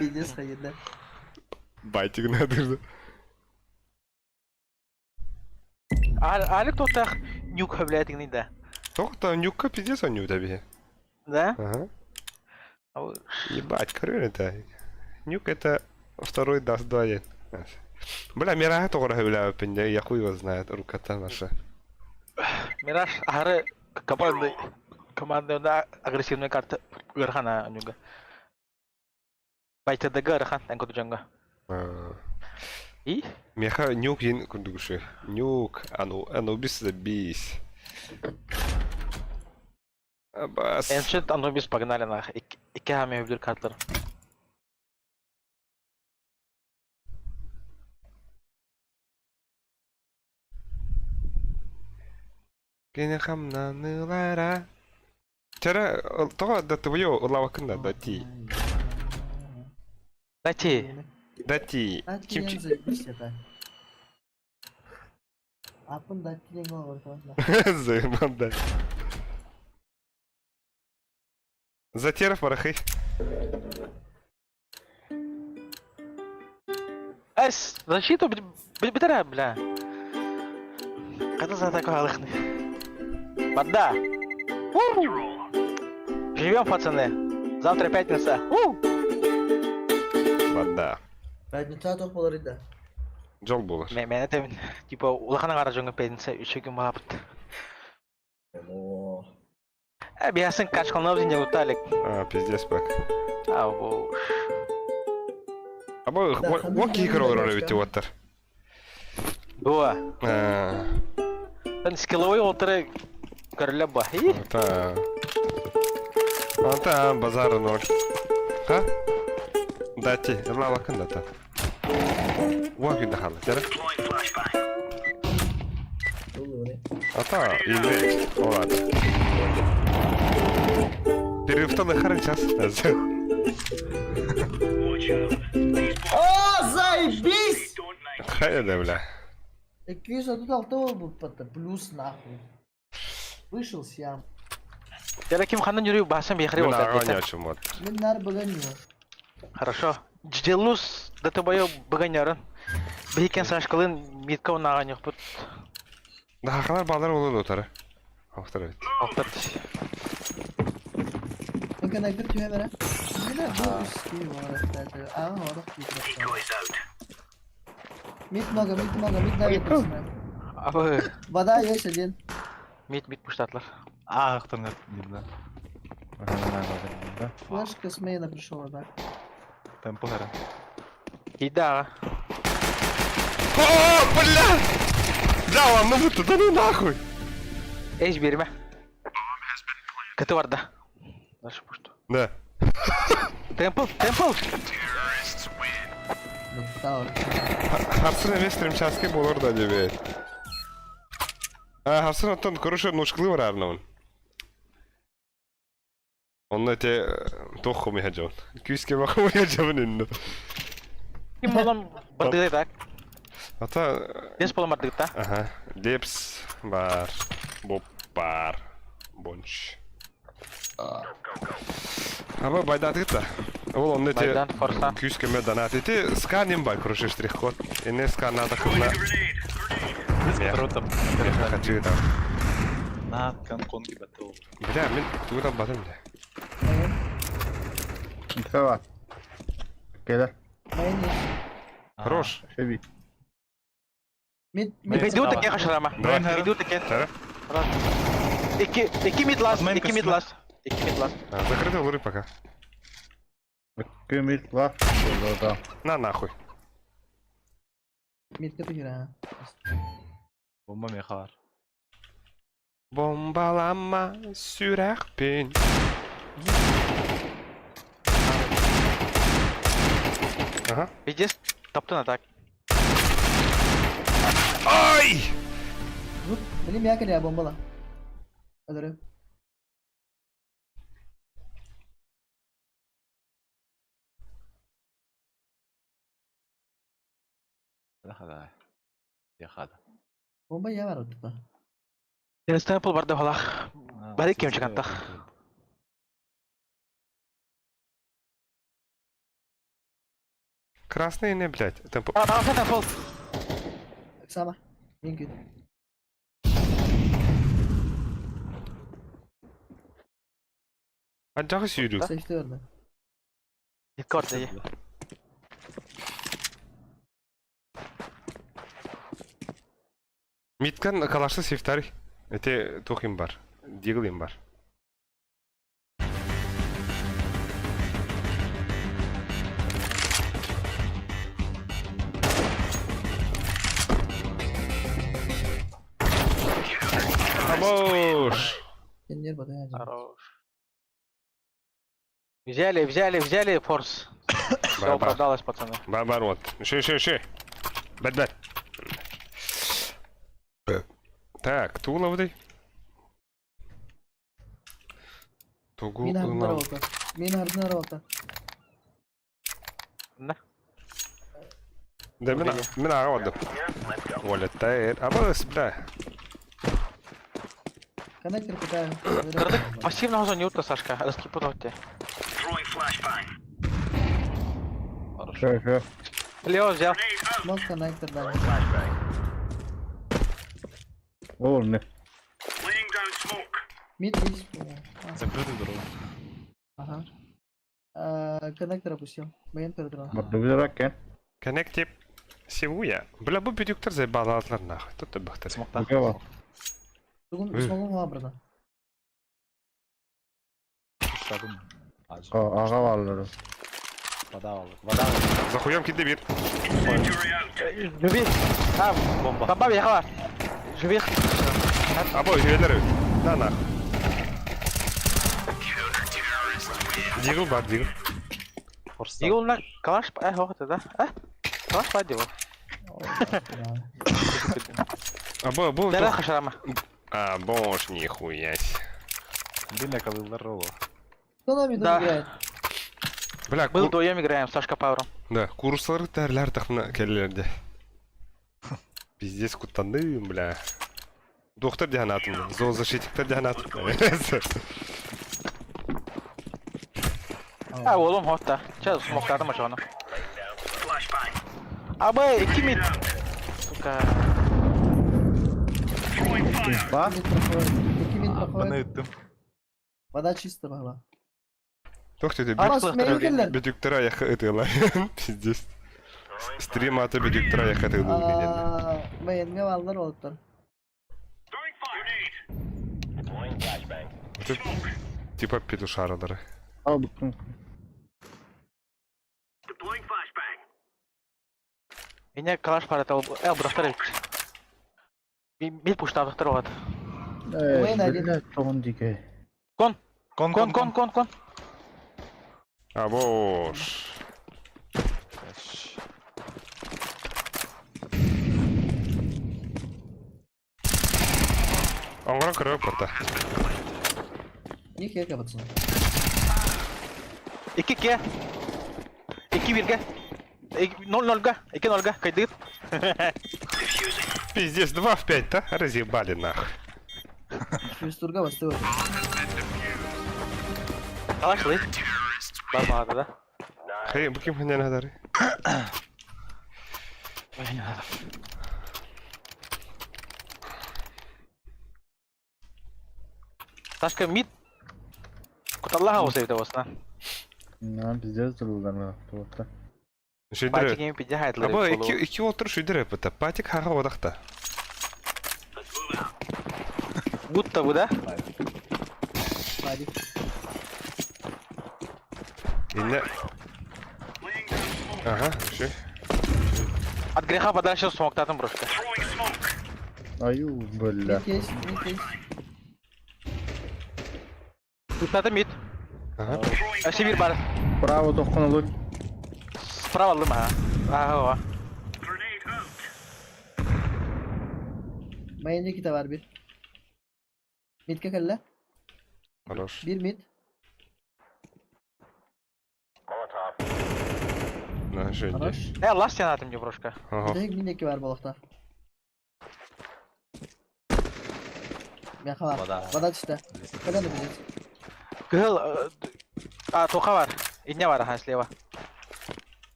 S2: Пиздец ходит, да.
S1: Байтик надо.
S3: Алик тотах нюк хавляетик не да.
S1: Только нюка пиздец он ню тебе.
S3: Да?
S1: Ага. Ебать, короче, это. Нюк это второй даст 2-1. Бля, Мираж тоже хавляет, я хуй его знает, рука-то наша.
S3: Мираж, ары команда агрессивная карта Гархана нюга. Байта дега Гархан, танко джанга. И?
S1: Меха нюк ин кундуши. Нюк, Анубис забись. Абас.
S3: Эншет Анубис погнали нах. Ике хами вдир картлар.
S1: Кене хамна нылара. Чара, то да твое лавакында дати.
S3: Дати.
S1: Дати.
S2: Кимчи. Апын дати деген бар да.
S1: Заебан, да. Затеров барахай.
S3: Эс, защиту битара, бля. Когда за такое алыхны? Бада. Живем, пацаны. Завтра пятница.
S1: Вода.
S2: Пятница тоқ болар еді.
S1: Жол болар.
S3: Мен это типа улахана кара жоңга пятница 3 күн бапыт.
S2: О.
S3: Биясын качканабыз инде уталик.
S1: Пиздец пак.
S3: Ау.
S1: Або вот кикер olur бит оттар.
S3: Дуа. Тан скилловый отыр көрүлөп ба.
S1: Ата базар 0. Ха? Дати, лава кандата. Ваги дахала, тера. Ата, или ладно. Перевтон харин час.
S2: О, заебись!
S1: Хай да, бля.
S2: 206 был плюс нахуй. Вышел сям.
S3: Я ким хандан жүрүү басым бехри
S1: Мен ага не
S3: отыр.
S1: очум вот.
S2: Мен нар баганю.
S3: Хорошо. Жделус датабайо баганярын. Бейкен сашкалын митка унаган жок бут.
S1: Да ханар балдар болот отары. Автор бит.
S3: Октар.
S2: connector tühe vere. Yine bu üstü var. Aa orada mid maga daha getirsin.
S3: Abi.
S2: Vada yaşadın.
S3: Mid puştatlar.
S4: Ах, нет, видно.
S2: Flash космей на пришел да.
S4: Темпо гора.
S3: Ида.
S1: О, бля! Да ладно, вы туда ну нахуй!
S3: Эш берме. Каты бар да. Дальше пушту.
S1: Да.
S3: Темпл.
S2: Tower.
S1: Харсын емес тримчаски болор да дебе. Харсын оттон короче нушкылы бар арнавын. Онна те тоху мехаджон. Күйске бақы мехаджон инно.
S3: Ким болам бардыгы так.
S1: Ата...
S3: Дес болам бардыгы та.
S1: Ага. Лепс бар. Боб бар. Бонч. Аба байдатыгы та. Ол онна те...
S3: Байдан форса.
S1: Күйске ме донат ете. Сканим бар, короче, штрих-код. Ине сканада кырна...
S4: Второй там.
S1: Я хочу там.
S4: На конки батл.
S1: Бля, мен тугудан бадым да.
S5: Сава. Кеда.
S1: Хорош.
S5: Шеби.
S2: Mid
S3: Иду таке хашрама.
S1: Давай.
S3: Иду таке.
S1: Тара.
S3: Iki mid last.
S4: Atmayın
S3: Iki mid
S4: kasına.
S3: last. İki mid last.
S1: Закрыты луры пока.
S5: Кемит ла. Да.
S1: На нахуй.
S2: mid kötü gira.
S4: Bomba mekar.
S1: Bombalama sürek pen. Ага.
S3: Видишь? Топтун атак.
S1: Ай!
S2: Benim yakın ya bombala. Alırım.
S4: Хада. Я хада.
S2: Bomba ya var ortada.
S3: Через темпл барды холах. Барик кем чыкантах.
S1: Красный не, блядь. Это...
S3: Sen temple.
S2: Sama. Mümkün.
S1: Acayip sürüyor.
S2: Seçti orada.
S3: Dikkat orada.
S1: Миткан калашты сефтарый. Это тухим бар. Дигл им бар. Хорош!
S2: Kendini badaya acaba.
S3: Хорош. Взяли форс. Все
S1: Ба-ба.
S3: оправдалось, пацаны.
S1: Бабар вот. Еще. Бэт. Так, туловый. Тугу.
S2: Min hardına rota. Min hardına rota.
S3: Да.
S1: Да, мина عوض. ولا التاير. ابص بلا.
S2: Connector питаю.
S3: Кырдык пассивного зоне утта, Сашка. Раскипнуть.
S5: Шо.
S3: Лео взял.
S2: Smoke connector да.
S5: Olur ne?
S2: Mid is.
S4: Закрытый дорога.
S2: Ага. Connector опустил. Моен передрал.
S5: Бардыгыраак кен.
S1: Коннектип. Сивуя. Бля, bu büyüktür zeybalatlar nahı. Tut da baktır.
S4: Смокта.
S5: Буга.
S2: Смогу лабрада.
S4: Шадым.
S5: Ага валлары.
S4: Вода алды. Вода алды.
S1: Захуям киде bir.
S3: Живи.
S4: Бомба.
S3: Бомба ехала. Живи.
S1: Abo üyeler öyle. Da nah. Дигл бар, дигл.
S4: Форс.
S3: Дигл на калаш. Хохта, да? Калаш падил.
S1: Або.
S3: Дара хашрама.
S1: А, бош, нихуя.
S4: Били калылар роло.
S2: Кто на миду
S3: Да.
S2: играет?
S1: Бля,
S3: Был вдвоем играем, Сашка Павром.
S1: да, курслар тәрләр тахна келләрдә. Пиздец куттандым, бля. Доктор диханатым, зоозащитиктер диханатым.
S3: Oğlum hotta. Çal smokladım maçı onu. Abi 2 mid. Сука.
S5: Ба?
S2: Mid проходит. Iki mid
S4: Баны
S2: проходит.
S4: өттім.
S2: Вода чисто была.
S1: Тохтете,
S2: Арас мейн келлер.
S1: бедюктера яха ытыла. Пиздец. Стрим аты бедюктера яха ытылу менен.
S2: Мейнге балдар олуптар.
S1: Это типа петушаралары.
S5: Al bıkkın.
S3: Меня калаш пара это бұрақтар ек. Мид пуштавықтар оғат.
S2: Oyun hadi.
S5: Billah çoğun dike.
S3: Кон!
S4: Кон,
S3: Кон, кон, кон, кон!
S1: А бош. Оңғыран кіріп көрді.
S2: Ник ерке батсын.
S3: 2-2. 2-1-ге. 0-0-га. 2-0-га. Кайдығыт.
S1: Пиздец, 2 в 5, да? Разъебали нахуй.
S2: Швестурга басты өтір.
S3: Калаш лый. Бармағады да.
S1: Хей, bu kim hanyana hadari?
S3: Сашка мид. Куталлаға осы evde болсына.
S5: Ne pizza dururlar mı? Tuvatta.
S1: Şöyle.
S3: Патикеме пиде хайтлар.
S1: Aba iki otur şöyle repete. Patik haha odakta.
S3: Будто бы, да?
S2: Hadi.
S1: Yine. Aha, şey.
S3: От греха подальше смоктатын брошка.
S5: Ayu böyle.
S2: Ник ес, ник ес.
S3: Туттаты мид.
S1: Aha.
S3: Сибир бар.
S5: Bravo dokunulur.
S3: Справа алдым, а. Ага.
S2: Mayında kita var bir. Midke kelle.
S1: Хорош.
S2: Bir mid.
S1: Na şöyle.
S2: Хорош.
S3: Allah sen atım diye bрошка.
S1: Aha.
S2: Tek minneki var balıkta. Yaha var. Vada işte. Kadar da biliriz.
S3: Гыл. Тоқа бар. Идня бар, ага, слева.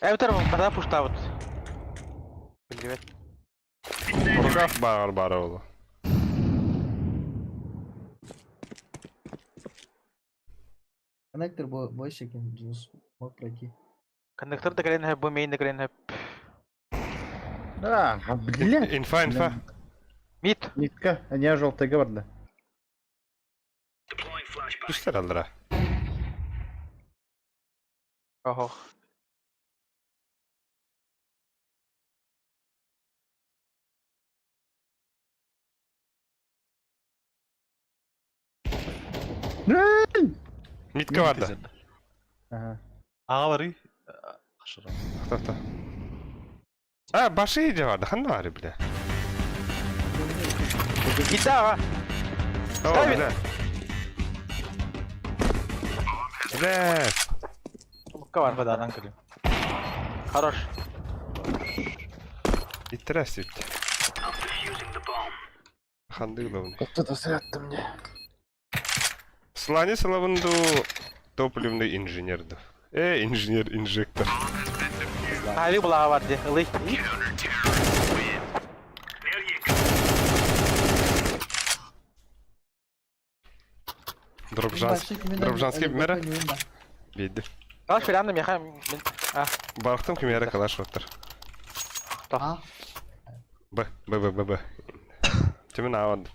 S3: Эвтер бада пушта вот. Привет.
S1: Orada bağır oğlu.
S2: Коннектор бой шекен. Джинс. Мог пройти.
S3: Коннектор да крен хэп, бумейн да крен хэп.
S5: Ah, блядь.
S1: İnfa.
S3: Мид.
S5: Nitka, ne желтый vardı.
S1: Üstler alır ha.
S3: Ого.
S1: Mitke vardı.
S5: Aha.
S4: Ağa var iyi. Aşırı.
S1: Tahta. Ha başı iyice vardı. Hangi var bile?
S3: Гита, ага.
S1: Tamam bile. Bile.
S3: Мукка бар.
S4: Arkadan kırayım.
S3: Хорош.
S1: İttiras bitti. Hangi главный?
S5: Кто то сряд-то мне.
S1: Слани Славанду топливный инженерді. Инженер, инжектор.
S3: Али булаға бар де. Ылый.
S1: Дробжанский бімері? Бейді.
S3: Калаш верандым, яха.
S1: Балықтың кімері калаш оттыр.
S2: А.
S1: Б. Тімін ауады.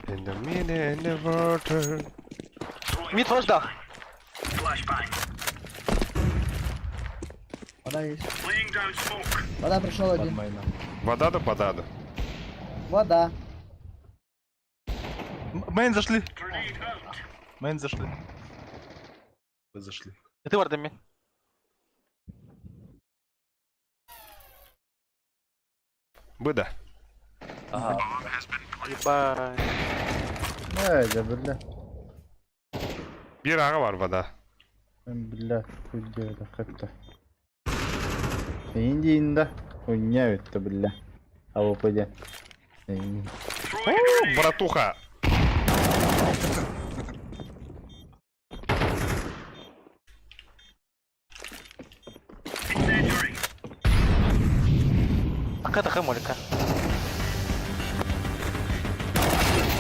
S1: In the middle in the water.
S3: Мид хош да.
S2: Вода есть. Вода пришел один.
S1: Вода до вода.
S2: Вода.
S4: Мейн зашли. Мейн зашли. Вы зашли.
S3: Ты бар мен.
S1: Быда.
S4: Aha.
S3: Ебать.
S5: Ne böyle.
S1: Bir ağa var вода.
S5: Ben billah kuyuya da katta. Indi indi. Хуйня это, бля. А вы пойди.
S1: Братуха.
S3: такая молька.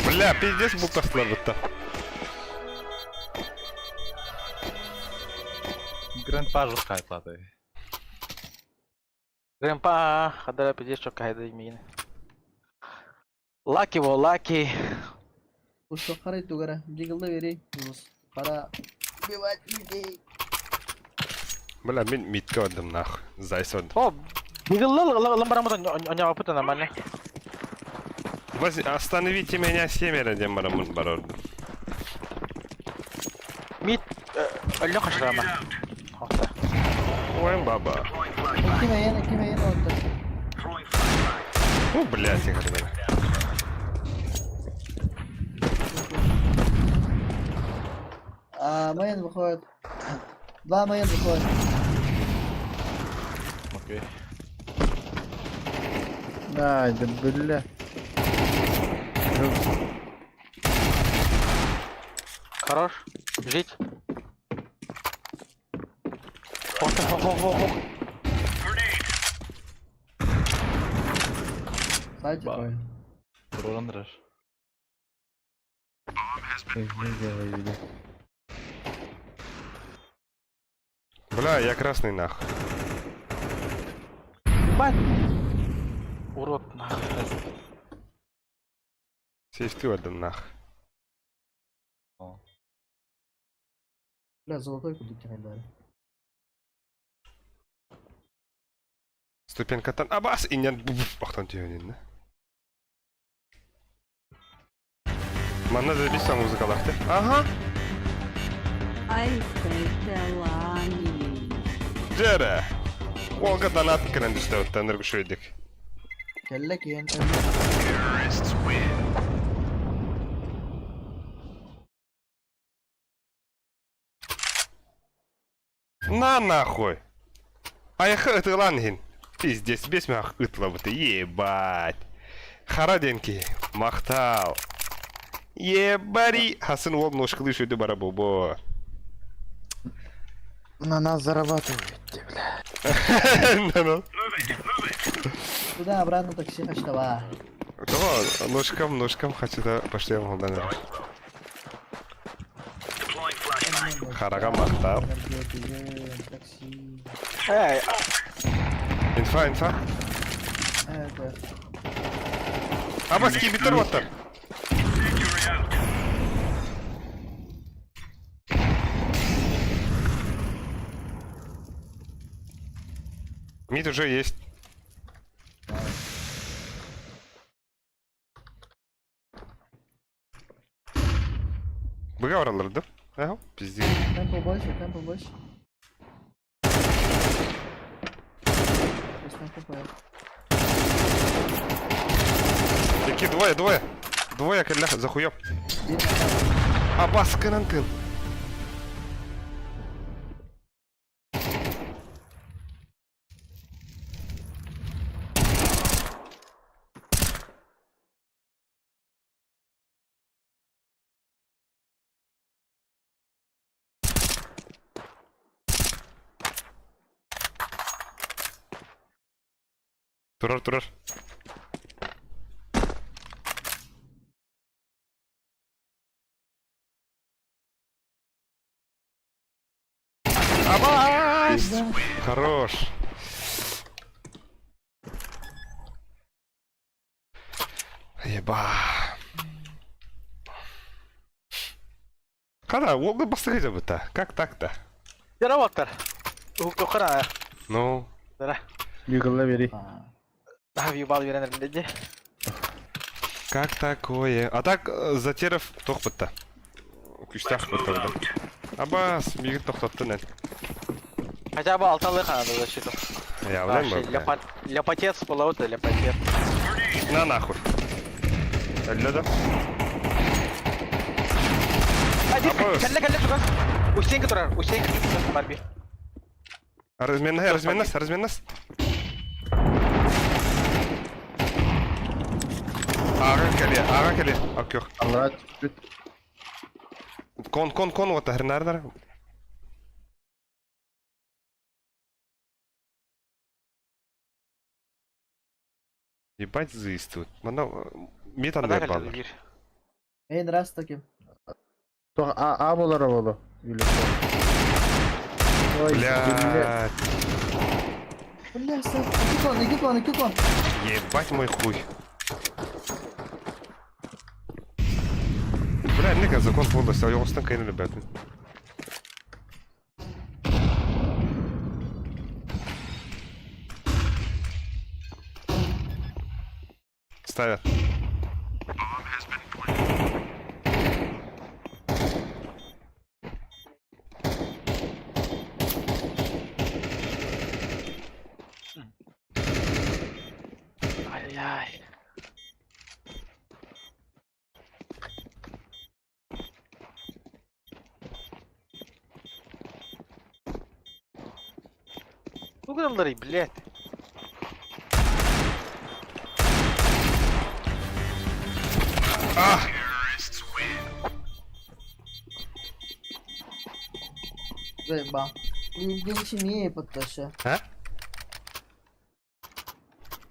S1: Бля, пиздец был костлар будто.
S4: Grandpa жесткая плата.
S3: Грэмпа, хадара пиздец, что кайда имеет. Лаки во, лаки.
S2: Usta qarayt dugara. Jigilda bering. Qara. Убивать людей.
S1: Бля, мен митка отдам нахуй. Зайс отдам.
S3: О, бегал ламбарамутан, он не опыта нормально.
S1: Остановите меня семеро, демарамун барор.
S3: Мид, лёха шрама.
S1: Ой, баба.
S2: Кime отда.
S1: О, блядь, я говорю.
S2: Мейн выходит. Два мейн выходит.
S4: Окей.
S5: Ай, да бля.
S3: Хорош, жить. Ох.
S2: Сайт такой.
S4: Ролан Рэш.
S5: Не делай, видео.
S1: Бля, я красный нахуй.
S3: Бать. Урод, нахуй.
S1: Сейфты отдам нахуй.
S2: Бля, золотой куда дали.
S1: Ступенька там. Абас! И нет. Охтан түйенин, да? Манна забей сам музыкаларды. Ага! Жere! Олга донат кірін түсті өтті, нұрғы шөйдік.
S2: Kelle ki
S1: На нахуй! Аяқы ұтылан хин. Пиздец, бес мен ақ ұтыла бұты. Ебать! Хара денки. Мақтал. Ебари! Хасын ол ношқылы шөйді бара бобо.
S5: На нас зарабатывает, бля.
S1: Ну-ну.
S2: Туда обратно такси хаштава.
S1: Того, ножкам хочу да пошлем голдан. Харага мақтал.
S2: Такси.
S3: Эй,
S1: Инфа.
S2: Это.
S1: Абаски битер оттар. Мид уже есть. Быга оралар, да? Ага, пиздец.
S2: Темпо больше.
S1: Таки двое. Двое, каля, захуёб. Абас кынын. Турар. Абас! Хорош. Еба. Кара, олды бастыры жабыта. Как так-то?
S3: Яроваттар. Ухтухара.
S1: Ну,
S3: Дара.
S5: Югала бери.
S3: Да, въебал веренер деди.
S1: как такое? А так, затеров тохпытта. Күштах бытта. Абас, мигит тохтатты нет.
S3: Хотя бы алталы ханады защиту.
S1: Я влем
S3: Ляпотец, полаута, ляпотец.
S1: На нахуй. Әлләдә? Абас.
S3: Кәлле, туган. Устенька турар, устенька. Барби.
S1: Размен нас. Ага келе. Акёк.
S5: Аллах,
S1: Кон, вот агренар. Ебать заистывают. Метан
S3: Вода
S1: бер
S3: geldi
S1: балдар.
S3: bir.
S2: Main rast takım.
S5: То А болар болу. Ой, бля.
S1: Блядь.
S2: Bля, sen. 2 kon.
S1: Ебать мой хуй. Бля, не как закон полностью, а я устан кайны ребятам. Ставят.
S3: Ай-яй. Bu adamları, блядь.
S1: Ah!
S2: Bam. İlginç niye yapıttı aşağı?
S1: Ha?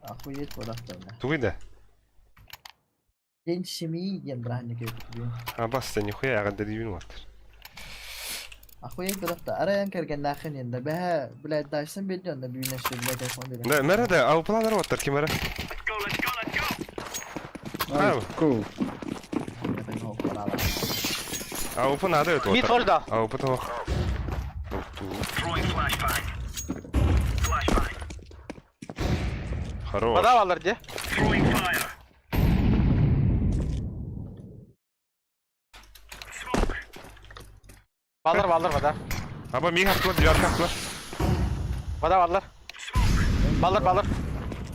S2: Охуеть водохранилище.
S1: Тугой
S2: День семьи ем бранник yapıyor.
S1: А бас, нихуя, я гадали виноват.
S2: Охуеть водохта. Arayan kergen nakın yende. Beha blad daşsın biliyorsun da büyüneşti blad telefon bile.
S1: Да, мере да, а у плана работает, кимера.
S5: Ай, кул.
S1: А у плана дает
S3: Mid
S1: вот.
S3: var da.
S1: А у потом. Хорош.
S3: Вода varlar diye. Varlar вода.
S1: Аба миг хактылар, дверь хактылар.
S3: Вода varlar. Балар.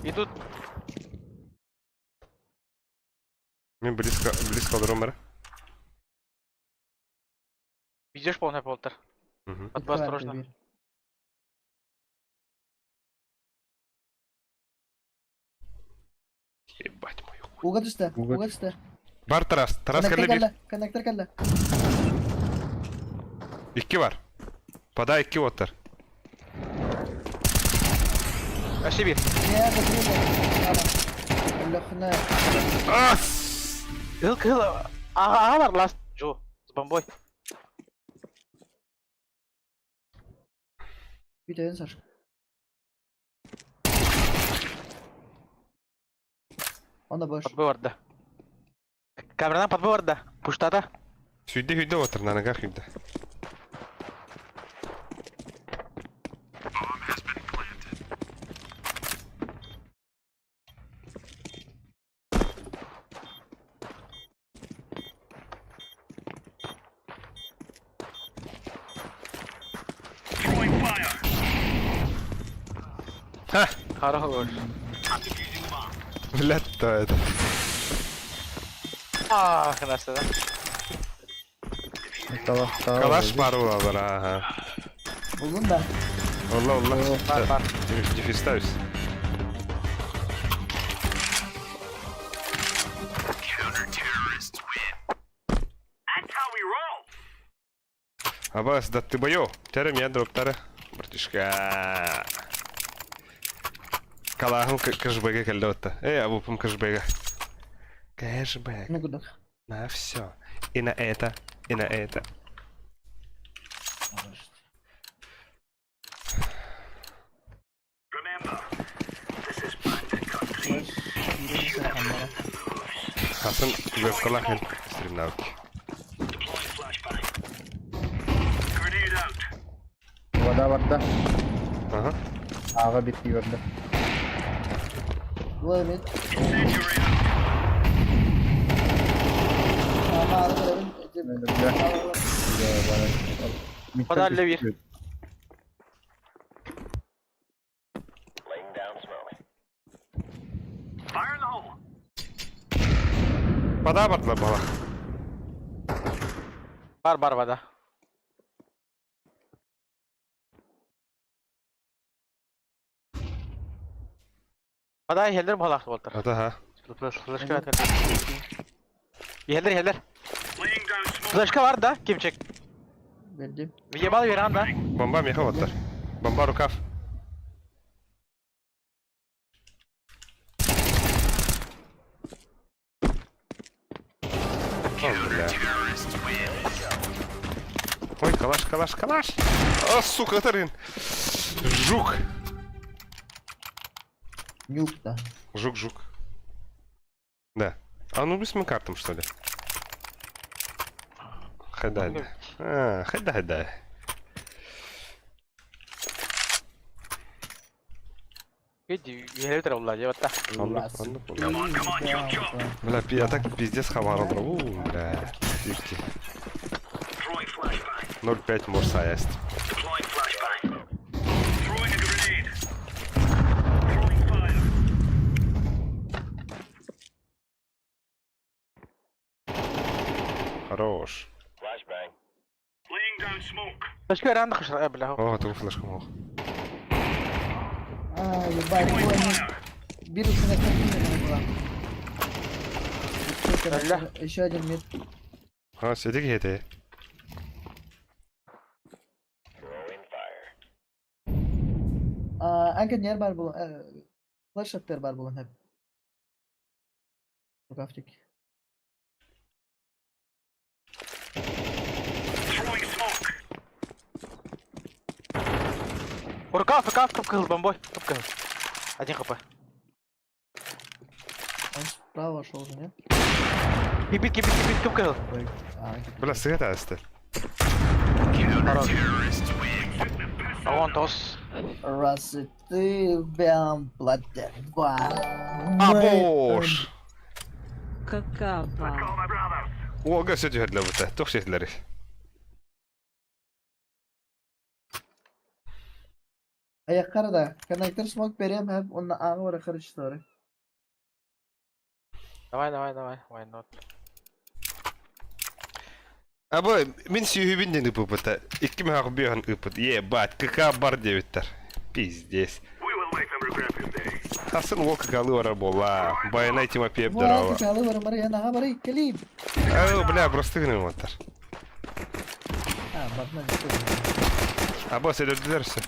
S3: Идут.
S1: Мен близко до ромера.
S3: Видишь, полный полтер. Подбой осторожно.
S1: Ебать мою хуй.
S2: Ugat üstte.
S5: Ugat.
S2: Ugat üstte.
S1: Бар Тарас. Тарас
S2: Konnektör
S1: кәлле бир.
S2: kelle. Konnektör kelle.
S1: Икки бар. Пода икки оттар.
S3: Aşağı bir.
S2: Ya bakayım. Allah'ına.
S1: Ас!
S3: Hıl. Aha var last. Joe. С бомбой.
S2: Bir de sar. Onda boş.
S3: Подбой var da. Kameradan подбой var da. Пуштада.
S1: Хүйде отыр, на ногах хүйде. Ха!
S3: Хорош.
S1: Блядь-то это.
S3: Ах, nasıl da.
S1: Калаш пару алар, ага.
S2: Buldum ben.
S1: Алла.
S3: Бар.
S1: Дефис ставишь. Абас, да ты бою. Тәрі мен дроптары. Братишка. Калахым кэшбэге кәлді отты. Абупым кэшбэге. Кэшбэг.
S2: Ne kuduk.
S1: На все. И на это, и на это. Hasan gökkalar hel. Stream nauki.
S5: Вода vardı.
S1: Aha.
S5: Ağa bitti gördü.
S2: Bu evet. Ama alırım.
S3: Вода для bir.
S1: Пода бартла бала.
S3: Бар вода. Вода helder balak boltar.
S1: Ата ha.
S3: Flashka at. Helder. Flashka var da kim çek?
S2: Verdim.
S3: Yebal veren da.
S1: Бомба меха оттар. Бомба рукав. бля. Ой, калаш. А, сука, Тарин. Жук.
S2: Нюк-то.
S1: Жук. Да. А ну с моим картом, что ли? Хайдай. А, хайдай.
S3: Иди, я тролла, я вот так.
S1: Бля, я так пиздец хаварал, бля. Фишки. 0,5 морса есть. Хорош.
S3: Башка рано хашра, бля.
S1: О, ты флешку мог.
S2: А, ебать, Бирус на картине была. Еще один мид.
S1: А, сиди где-то.
S2: Anka бар бұл. Flash attır бар бұл hep. Rukaftik.
S3: Рукав, топ кыл, бомбой, топ кыл. Один хп.
S2: Он справа шел же, нет?
S3: Кипит, топ кыл.
S2: Ой,
S1: Бля, света есть.
S3: А вон тос.
S2: Раз и ты бям платят два.
S1: А, бош!
S6: Какава.
S1: О, газ ödüyor la bu da. Çok şeyleri.
S2: Ayakları da. Connector smoke berem hep onun ağı var karıştı.
S3: Давай, why not?
S1: Aba, min suyubinden ıpıpıta. 2 mehak bir han ıpıt. Ебать, kaka bar devitler. Пиздец. Hasan o kakalı var bola. Bayana itime pep darava.
S2: Вот, калы var мар yana ha bari kelib.
S1: Aa, bля, просто гнем отар.
S2: Ha, bakma.
S1: Aba, sen öldürlersin.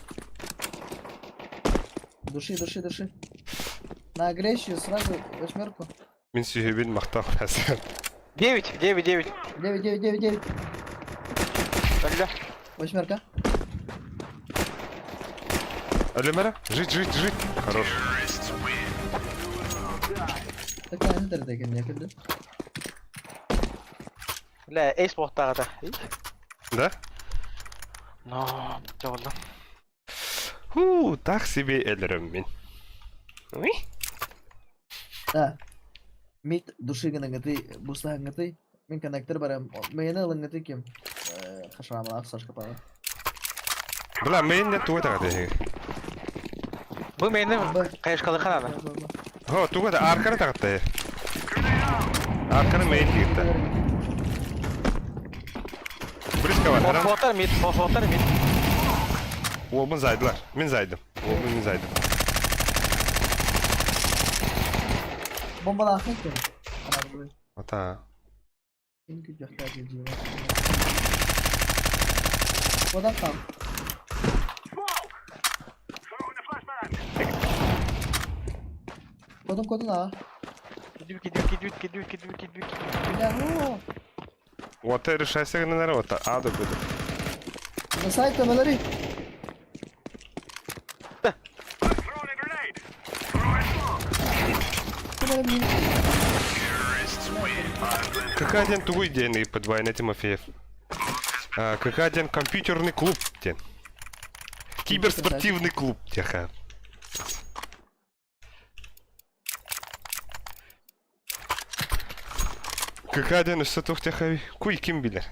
S2: Души. На агрессию сразу восьмерку.
S1: Min suyubin mahtal Hasan.
S3: 9.
S2: 9.
S3: Бля.
S2: Восьмерка.
S1: Ölümere. Жить. Хорош.
S2: Такая не дердеген не килди.
S3: Бля, эйс бохтагада.
S1: Да?
S3: Но, жолда.
S1: Tak себе ölürüm min. Uy.
S2: Да. Мид души гынагыты, буста гынагыты. Мен коннектор барам. Мені алынгыты кем? Хашамла аксаш капага.
S1: Bля, men de tuğda kadar.
S3: Bu meni kayışkalı kanada.
S1: Ho, tuğda da arkana taqtı. Arkana main gitti. Briska var.
S3: Fotar mid.
S1: Olmun zaydılar. Min zaydım. Olmun min zaydım.
S2: Bomba da akın ki. Ana bu.
S1: Ata.
S2: Çünkü göster geleceğim. O da kal. Kodun ha.
S3: Gidiyor.
S2: Ya hu.
S1: Ота решайся на народ. А, да буде.
S2: На сайт камеры.
S1: Как один тугой день и подвойный Тимофеев. Как один компьютерный клуб тен. Киберспортивный клуб теха. Как один из сатух техави. Куй ким билер.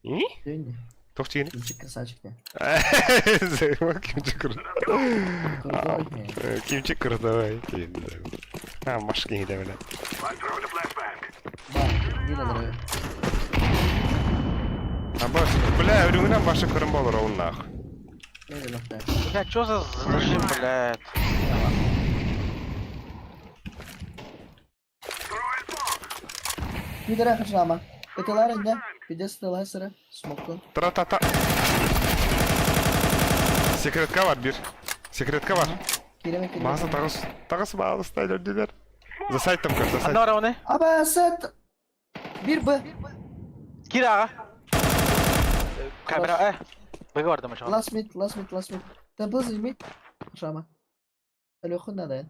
S1: И?
S2: Дönüyor.
S1: Тохтин.
S2: Kimçik kısacık ne?
S1: Кимчик круто.
S2: Kurduğu ne?
S1: Кимчик крутой. А, машки не давай.
S2: Bak, yine duruyor.
S1: А баш, бля, урюгнам ваши карамбалы ровнах.
S2: Ne de lafta.
S3: Бля, чё за зажим, блядь?
S2: Bir de rakır ama. Öteler önce. Bir de sıralar sıra. Smoke'lu.
S1: Тра-та-та. Секретка var bir. Секретка var.
S2: Kireme.
S1: Bazı tağız bağlı style öldüler. За сайтом как, за
S3: Одна
S1: сайтом.
S3: вара оны.
S2: Aba set. Bir B.
S3: Кир аға. Камера, Бэгі барды ма
S2: Last mid, last mid, last mid. Temple is mid. Шама. Alo khunna da.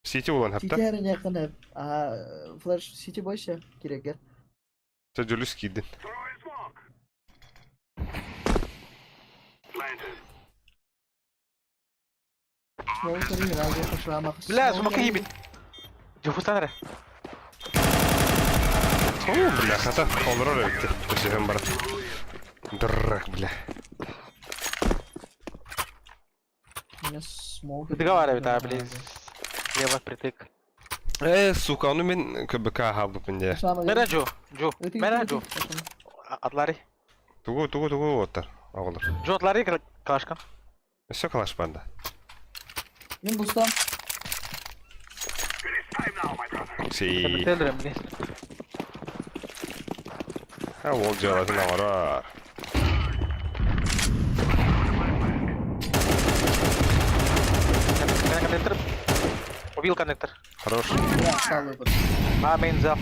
S1: Сити улан
S2: City
S1: hatta.
S2: herine yakın hep. Aha, flash city boş ya. Gerek gel.
S1: Sen Julius giydin.
S2: Smoke kırayım razı Шама.
S3: Бля, смока ебит. Дюфустан ре.
S1: О, бля, хата. Olur öyle bitti. Teşekkür bara. Dırrak bля.
S2: Yine smoke.
S3: Договаривай, да, блин. Лево притык.
S1: Сука, onu men köbeka haldı bende.
S2: Шама.
S3: Мена Джо. Джо. Мена Джо. Атлари.
S1: Тугу отар. Ağılır.
S3: Джо атлари калашкан.
S1: Все калаш bende.
S2: Мен бустам.
S1: Şey.
S3: Телдерем, блин.
S1: Ha ol jalasın avara.
S3: Коннектор. Убил коннектор.
S1: Хорош.
S2: Ya sağ ol.
S3: Мейн зал.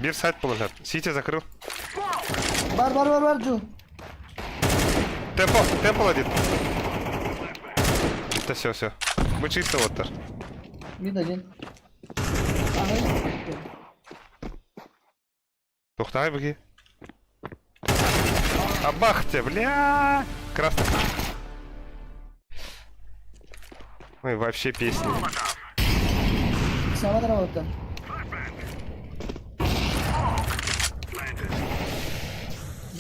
S1: Bir сайт bulacak. Сити закрыл.
S2: Var Ju.
S1: Темпл один. Это все. Мы чисто отар.
S2: Mid один. Aha.
S1: Тухтай беги. Абахте, бля. Красный. Ой, вообще песни.
S2: Сама работа.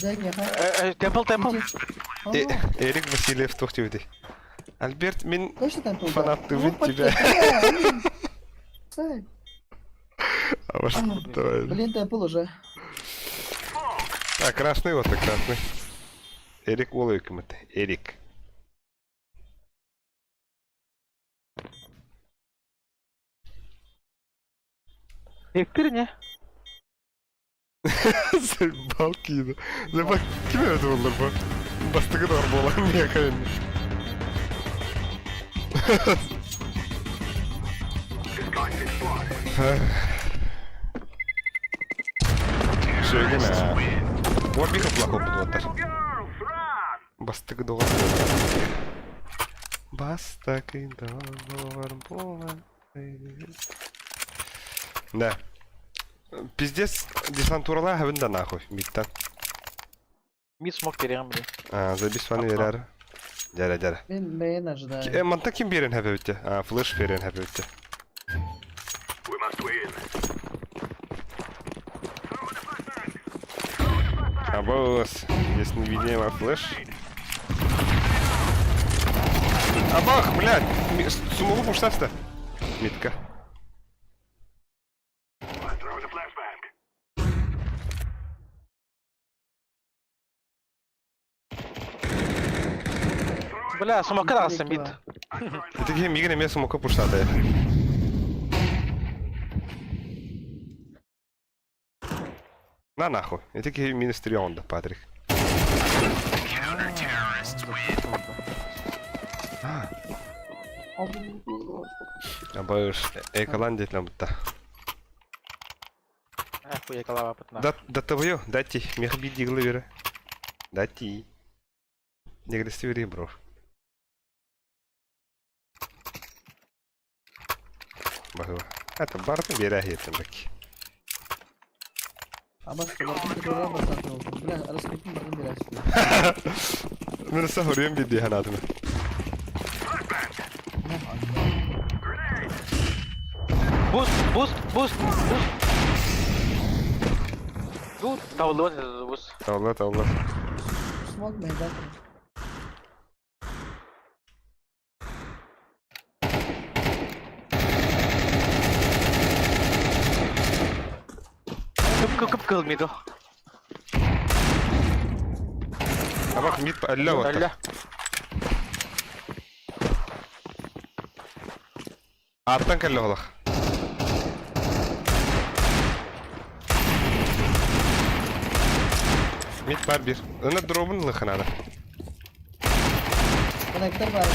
S2: Дай мне ха.
S3: Темпл.
S1: Эрик Васильев тухтивди. Альберт, мен
S2: Точно там был?
S1: фанаттымын тебя.
S2: Стой.
S1: А во что давай.
S2: Блин, темпл уже.
S1: А, красный вот, красный. Эрик Олойком это. Эрик.
S3: Эктир не?
S1: Заебал Кина. Заебал, кime öyle olur bu? Bastığı kadar bu olan niye kayın? Şöyle ne? Вот bir kapıla koptu otar. Bastığı kadar. Bastığı kadar bu. Да. Пиздец, десантуралар хавында нахуй, миттан.
S3: Мид смог берем, блин.
S1: Забис фаны верер. Жара.
S2: Ben main ожидаю.
S1: Манта ким берен хаве өтте? Флеш берен хаве өтте. Босс, если не видимо флеш. Бах, блядь! Сумову пуштавста. Митка.
S3: Бля, смока дағысы мид.
S1: Такие мигры мне сумока пуштады. На нахуй. Это такие минус 3 онда, Патрик. Абайш, экалан детлям бутта.
S3: Хуя голова пытна.
S1: Да твою, дати, мехби диглы веры. Дати. Дегрести вери, бро. Бахва. Это барты вероятно таки.
S2: Ama sıkıntı kadar basar oldu. Bile arasındaki bakın biraz.
S1: Ben sana soruyorum bir diye hanatımı.
S3: Буст. Тавлон это буст.
S1: Тавла.
S2: Смог meydan.
S3: Кып кылмайды.
S1: А бak mid әллә вот.
S3: Алля.
S1: Аттан кәллә олақ. Mid бар bir. Оны дробын лыхынады.
S2: Connector var.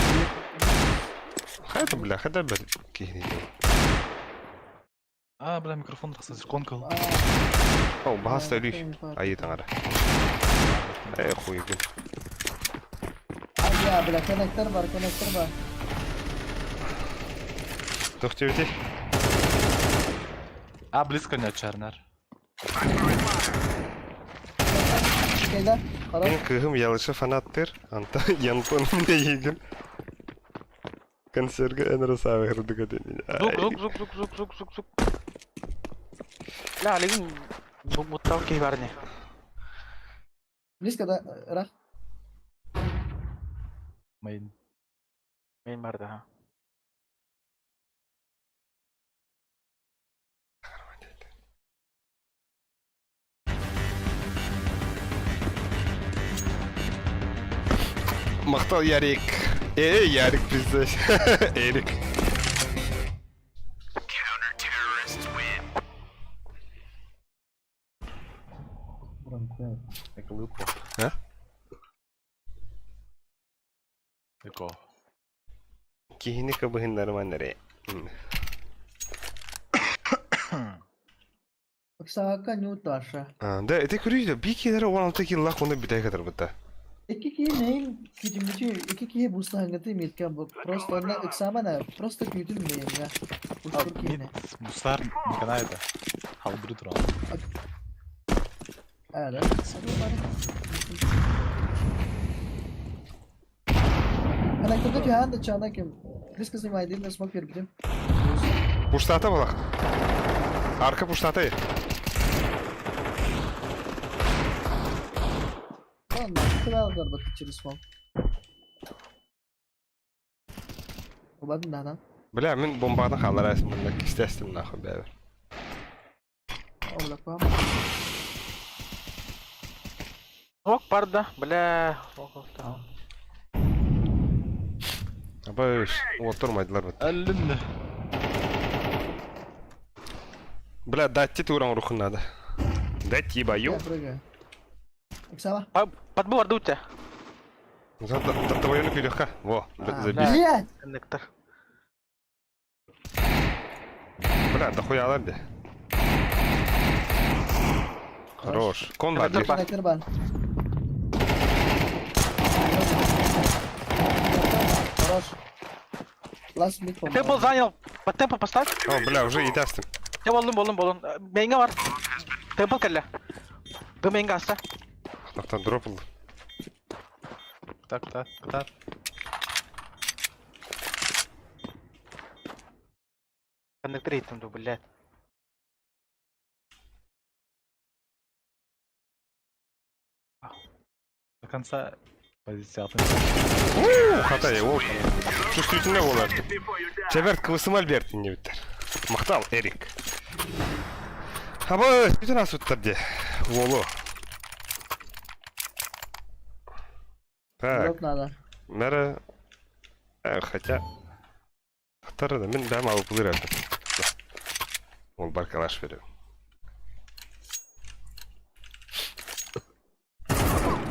S1: Хайда, бля, хайда бір кейіне.
S4: А, бля, микрофон тақса конкал.
S1: О, бағаста үлей. Айы таңара. Хуй гүн.
S2: Ya bile connector var.
S1: Тоқте өте.
S4: А, близко не очарнар.
S2: Şeyler. Karar.
S1: Мен кығым ялышы фанаттыр. Анта янпон міне егін. Консергі әнірі сағырды көден.
S3: Зук. لا لازم متوقع برني.
S2: Bliska da Rah.
S4: Main.
S3: مين مرده؟
S1: Мақтал Ярик. Ярик бізді. Эрик.
S4: Ek lupo.
S1: Hä?
S4: Eko.
S1: Кейіне кабығынлары маннары.
S2: Saka Newtasha.
S1: Да, это көрейді. Bir кейлері 16 кил лақ оны бітай қатыр бұтта.
S2: İki kişi neyin gücümücü iki kişi bu sahangıtı mitken bu просто одна экзамена просто güdüm neyim ya. Bu Türkiye'ne.
S4: Мусар не канает. Халдру трон.
S2: Evet. Connector'da cihan da çağına kim? Bliska snimaydı da smoke verip
S1: Пуштата болақ. Арка пуштата.
S2: Ладно, kral garbat через smoke. Oladın da lan.
S1: Бля, мен бомбадан қалар әсім бұнда кестестім нахуй бәбір.
S2: Oğlak var.
S3: Рок парда, бля.
S1: Абай, отырмайдылар бұт.
S4: Әлінді.
S1: Бля, датти туран рухынады. Датти баю.
S2: Ya buraya. Эксама.
S3: Подбор орды у тебя.
S1: Твоёны күйдіққа. Во, забей.
S2: Блядь!
S3: Коннектор.
S1: Бля, дохуя алар де. Хорош. Кон бар дир.
S2: Connector ban. Хорош. Last mid bomb.
S3: Темпл занял. Под темпл поставь.
S1: О, бля, уже идастым.
S3: Я болын. Мейнге бар. Темпл келле. Ты мейнге аста.
S1: Ақтан дропылды.
S4: Так.
S3: Коннектор еттім ду, блядь.
S4: До конца позиция
S1: Хатай, о. Чувствительный олар. Чеверт кылысым Альберт не биттер. Мақтал, Эрик. Абай, bütün as bitter де. Волу. Так,
S2: Yok nada.
S1: Мәрі... Хотя... Ақтары да, мен бәм алып бұлыр әді. Ол бар калаш беру.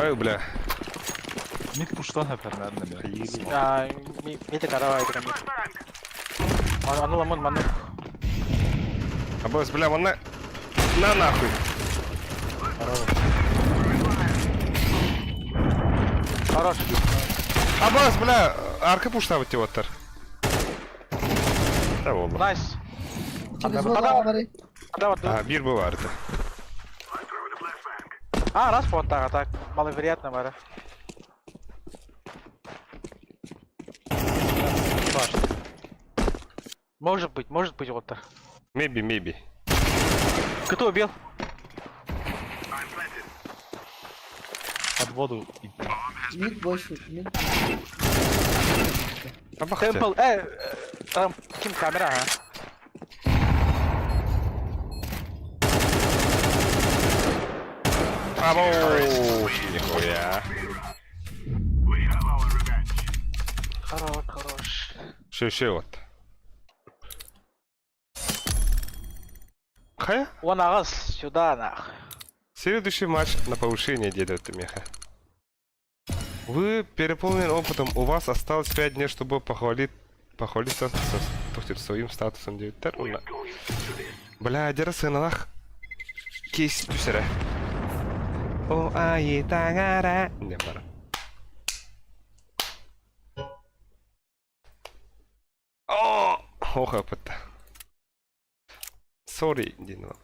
S1: Ай, бля.
S4: Мид пуштан хәпәрнәр менә.
S3: Мите карава это мит. Ману.
S1: Абай, бля, вон на нахуй.
S3: Хорош.
S1: Абас, бля, арка пушта бітті оттар. Та олды.
S3: Найс.
S2: Через
S3: Adam-
S2: vodu avarı.
S3: Да,
S1: Bir bu vardı.
S3: раз вот так маловероятно, бара. Может быть, вот так.
S1: Maybe.
S3: Кто убил?
S4: Под воду.
S2: Mid boş. Mid.
S1: Аба хотя.
S3: Темпл, там, ким камера, а?
S1: Або, нихуя.
S3: Хорош.
S1: Ще вот. Хая?
S3: Вон агас, сюда, нах.
S1: Следующий матч на повышение делают Меха. Вы переполнены опытом, у вас осталось 5 дней, чтобы похвалиться своим статусом 9. Бля, дерсы налах. Кейс тусера. О, ай, тагара. Не пора. О, ох, опыта. Сори, Дина.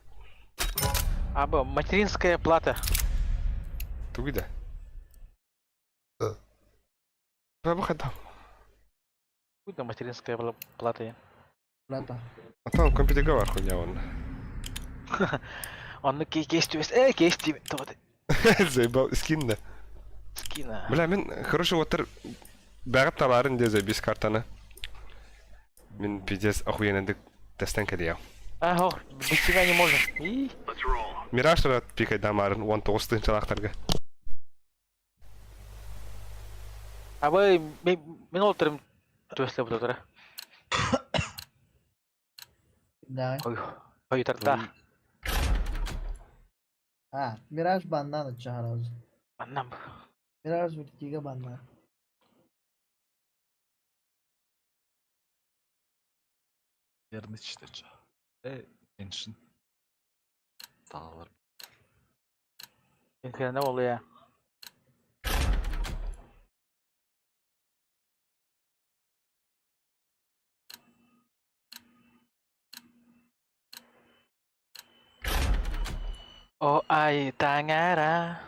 S3: Або материнская плата.
S1: Ты где? Бабаха там.
S3: Куда материнская плата?
S2: Плата.
S1: А там компьютер хуйня он.
S3: Он кейстивес. Кейстив. Тоды.
S1: Заебал, скин да.
S3: Скина.
S1: Бля, мен хороший отыр. Бәріп таларын дезе 5 картаны. Мен пиздец охуенендік тесттен кәдеяу.
S3: Ого, без тебя не можем. И...
S1: Мираж рад пикай дамарын 19 çalақтарға.
S3: Абы мен отырым төслеп отыр.
S2: Да.
S3: Ой, тарта.
S2: Мираж бандан чагарыз.
S3: Аннам.
S2: Мираж үткиге бандан.
S4: Yerine işte ça. Enşin. Dağlar.
S3: Мен не болу я. О, ай, таңара.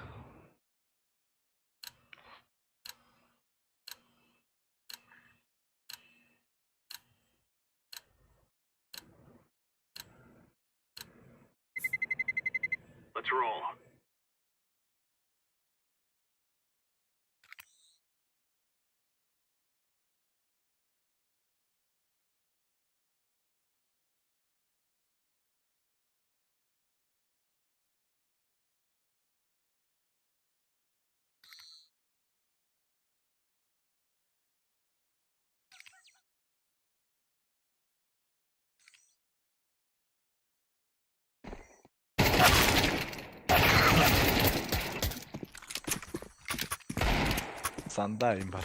S4: Sandayım bak.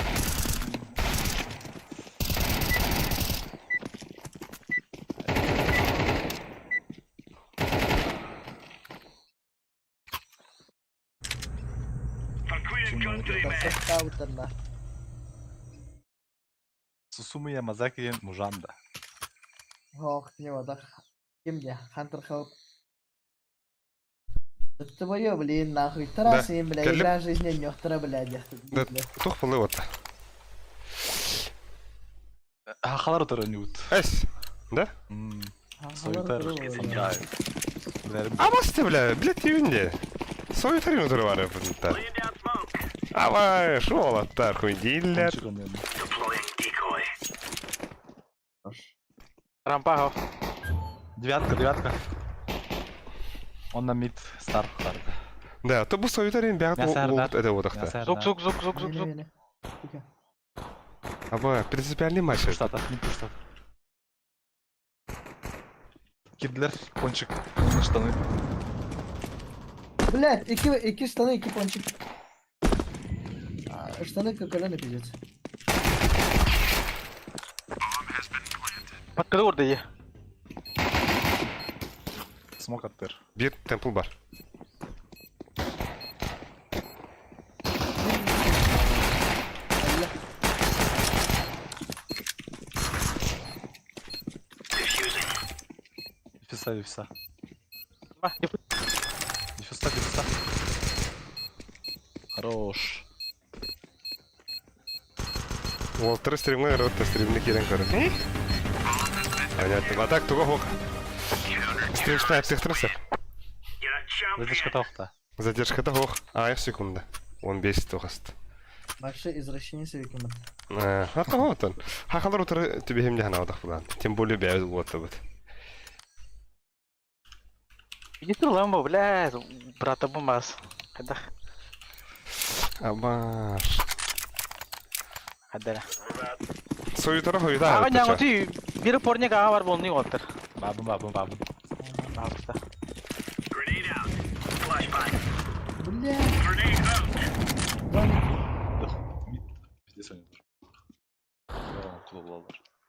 S2: Сакта утырна.
S4: Susumu Yamazaki Mujanda.
S2: Ох, не вода. Кимде? Хантер Хоуп. Ты твоё, блин, нахуй. Тарас им, бля,
S1: Келіп-
S2: игра жизни нёхтара, блядь.
S1: Да, тух пылы вот.
S4: Haqalar oturanıyut.
S1: Эс, да?
S4: Soyutar.
S1: А вас ты, бля, блядь, юнде. Свою тарину дурвары пытта. Ава, шо аттар хуйдиллер.
S3: Рампаго.
S4: Девятка. Он на мид старт қарды.
S1: Да, то бұл свою тарин бәғат олғыт әді одақта.
S3: Зук.
S1: Аба, принципиальный матч.
S4: Пуштата, мид пуштата. Кидлер, пончик, штаны.
S2: Блядь, iki штаны, iki пончик. Штаны как колено пиздец.
S3: Подкрыл орда е.
S4: Смок аттыр.
S1: Bir temple бар.
S4: Дефиса.
S3: Ба,
S4: Дефиса. Хорош.
S1: Ол түрі стримға ғыры стриміне керен көрі. Понятно. А так, туға хоқ. Стримшна әпсектірісі.
S4: Задержка тауқта.
S1: Задержкада хоқ. Аяқ секунда. 15 тоғаст.
S2: Вообще извращение секунд.
S1: Атқа хоқтан. Хақалар отыры түбехемде хана одақ бұлан. Тем более бәуіз болатты бұд.
S3: иди ты ламбо, блядь. Брата бумаз. Хадах.
S1: Абаш.
S3: Хадара.
S1: Соютара хойда.
S3: Ага, няңо ты. Бир порник ага бар болны отыр.
S4: Бабым.
S3: Алыста.
S2: Блядь.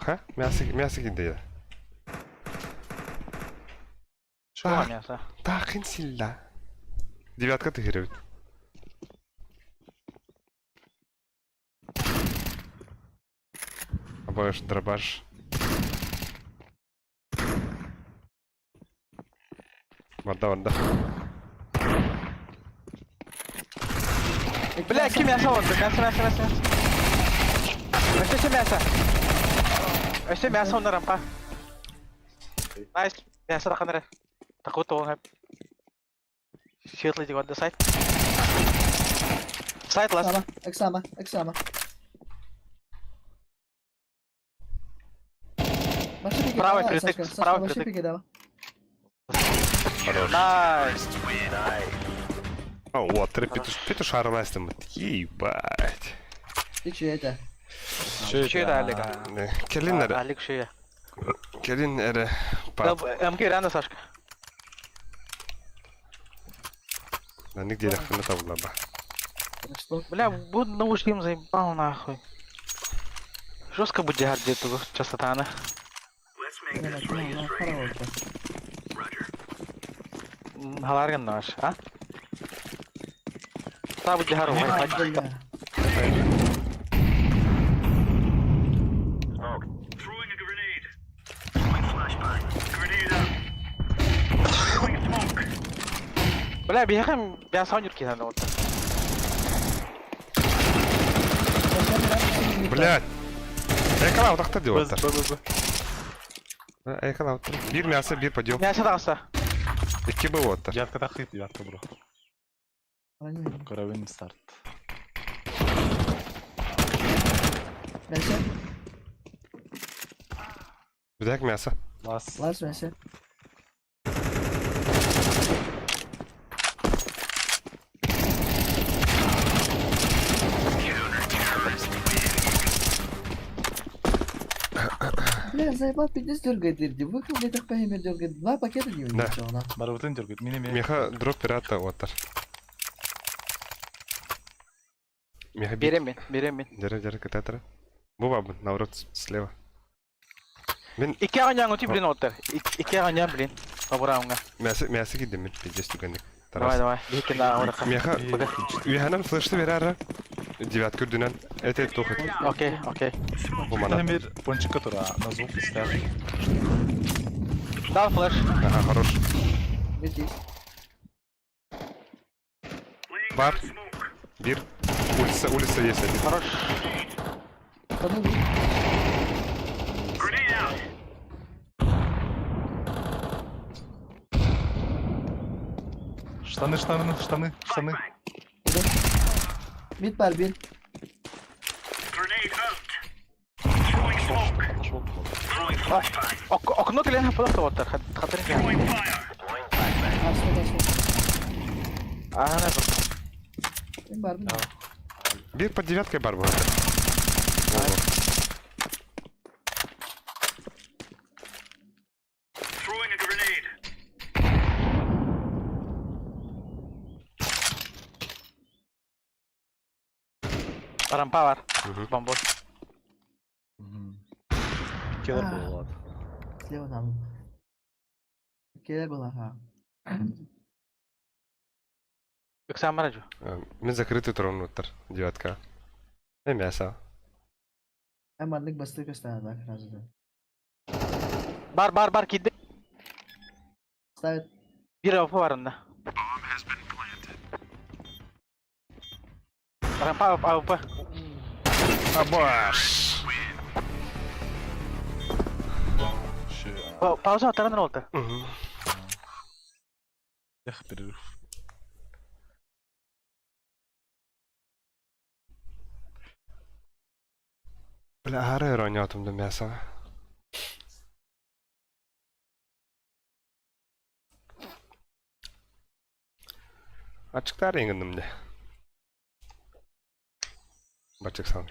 S1: Ха? Мясо кидейді.
S3: Что мясо?
S1: Тахын силла. Девятка тыгырывает. Обоешь дробаш. Варда.
S3: Бля, какие мясо вот? Мясо. Все мясо. Все мясо он рампа. Найс. Мясо так анре. Такой то он. Shield летит до сайт. Сайт ласт.
S2: Эксама.
S3: Правый критик, правый критик.
S2: критик.
S3: Найс.
S1: О, вот, три петушара настым. Ебать.
S2: Ты че это?
S3: Че это, Олег?
S1: Келин эре.
S3: Олег шея.
S1: Келин эре. Пап.
S3: МК реально, Сашка.
S1: Да нигде их не табла ба.
S2: Что?
S3: Бля, буду наушником заебал нахуй. Жестко будет дягать где-то частота, она. Халарган наш, а? Та будет дягать,
S6: Throwing a grenade. Throwing flashbang. Grenade out. Throwing smoke.
S3: Бля, бегаем, я сам не кидаю, вот.
S1: Блядь. Экала вот так делать.
S4: Б.
S1: Экала вот. Бир мясо, бир подъем.
S3: Я сюда оста.
S1: Ики бы вот.
S4: Девятка тахит, девятка, бро. Каравин старт.
S2: Мясо?
S1: Бдяк мясо.
S4: Лас.
S2: Лас мясо. Бля, заебал, пиздец дергает лирди. Выхлоп мне так поймет дергает. 2 пакета не увеличил, она.
S4: Барбутын дергает. Мини.
S1: Меха дроп пирата вот. Меха бит.
S3: Берем.
S1: Держи, кататора. Буба, наоборот, слева.
S3: Ике анян уйти, блин, отер. Ике анян, блин. Побраунга.
S1: Мясо кидем, пиздец туганик.
S3: Давай. Ике на урака.
S1: Меха, виханам слышно верара. Девятку дюнан. Это тухот.
S3: Окей.
S1: Бумана.
S4: Мир пончика тура. На звук ставь.
S3: Дал флеш.
S1: Ага, хорош.
S2: Летись.
S1: Бар. Бир. Улица есть один.
S3: Хорош.
S2: Подожди.
S6: Grenade out.
S4: Штаны.
S2: Мид бар бир.
S6: Grenade out. Throwing smoke. Throwing flashbang.
S3: Окно клиент просто отер. Хатер не.
S6: Throwing fire.
S3: Ага,
S2: Мид бар бир.
S1: Бир под девяткой бар был.
S6: Throwing a grenade.
S3: рампа бар.
S1: Мгм.
S3: Бомбой.
S4: Киллер был,
S2: Слева нам. Келер была, ага.
S3: Иксам мараджу.
S1: Мен закрытый трон вот девятка. Мясо.
S2: Аманlık bastı gösterdi arkadaşlar.
S3: Бар, киди.
S2: Ставит.
S3: Bir avı var onda. Рампа авы.
S1: Абаш.
S3: Пауза атаран oldu.
S4: Эх, перерыв.
S1: Бля, ары ронятымды мясо. Açıklar yengindim de. Бачык санг.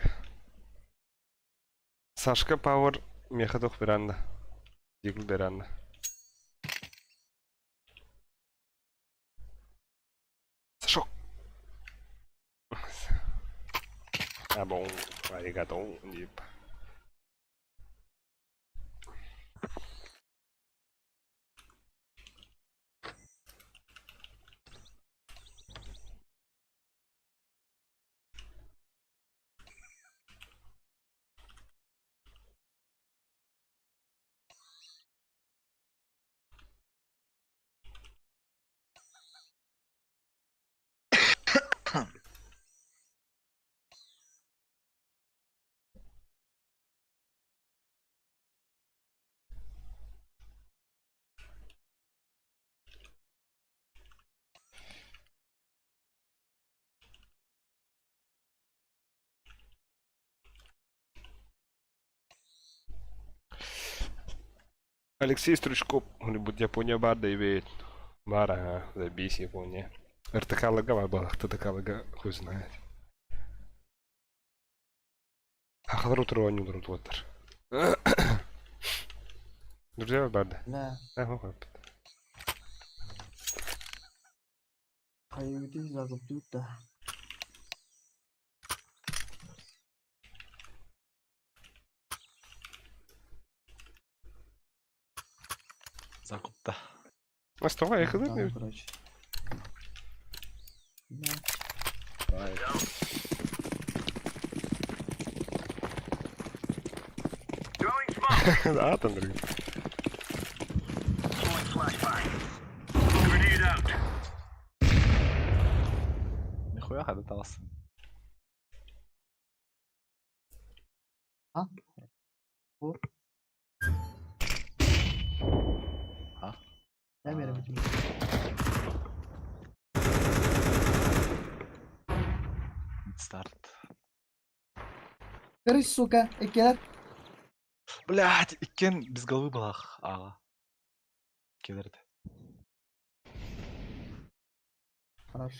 S1: Сашка Пауэр мехадох беранда. Дигл беранда. Сашок. А бон, аригато, дип. Алексей Стручков, где-нибудь Япония бар, да и ведь. Бар, ага, забейся Япония. РТК лагала была, ТТК лага, хуй знает. Ахлар утро, не утрут вотер. Друзья, барда.
S2: لا
S1: Ага,
S2: حيوتي زاغب توتا
S4: Закупта.
S1: Оставай, я когда
S2: Там, короче. Да.
S6: Throwing smoke.
S1: Да, там, друг.
S6: Throwing flashbang. Grenade out.
S4: Нихуя ходатался.
S2: Я мере битим.
S4: Старт.
S2: Короче, сука, экер.
S4: Блять, Икен без головы был ага. Келерді.
S2: Хорош.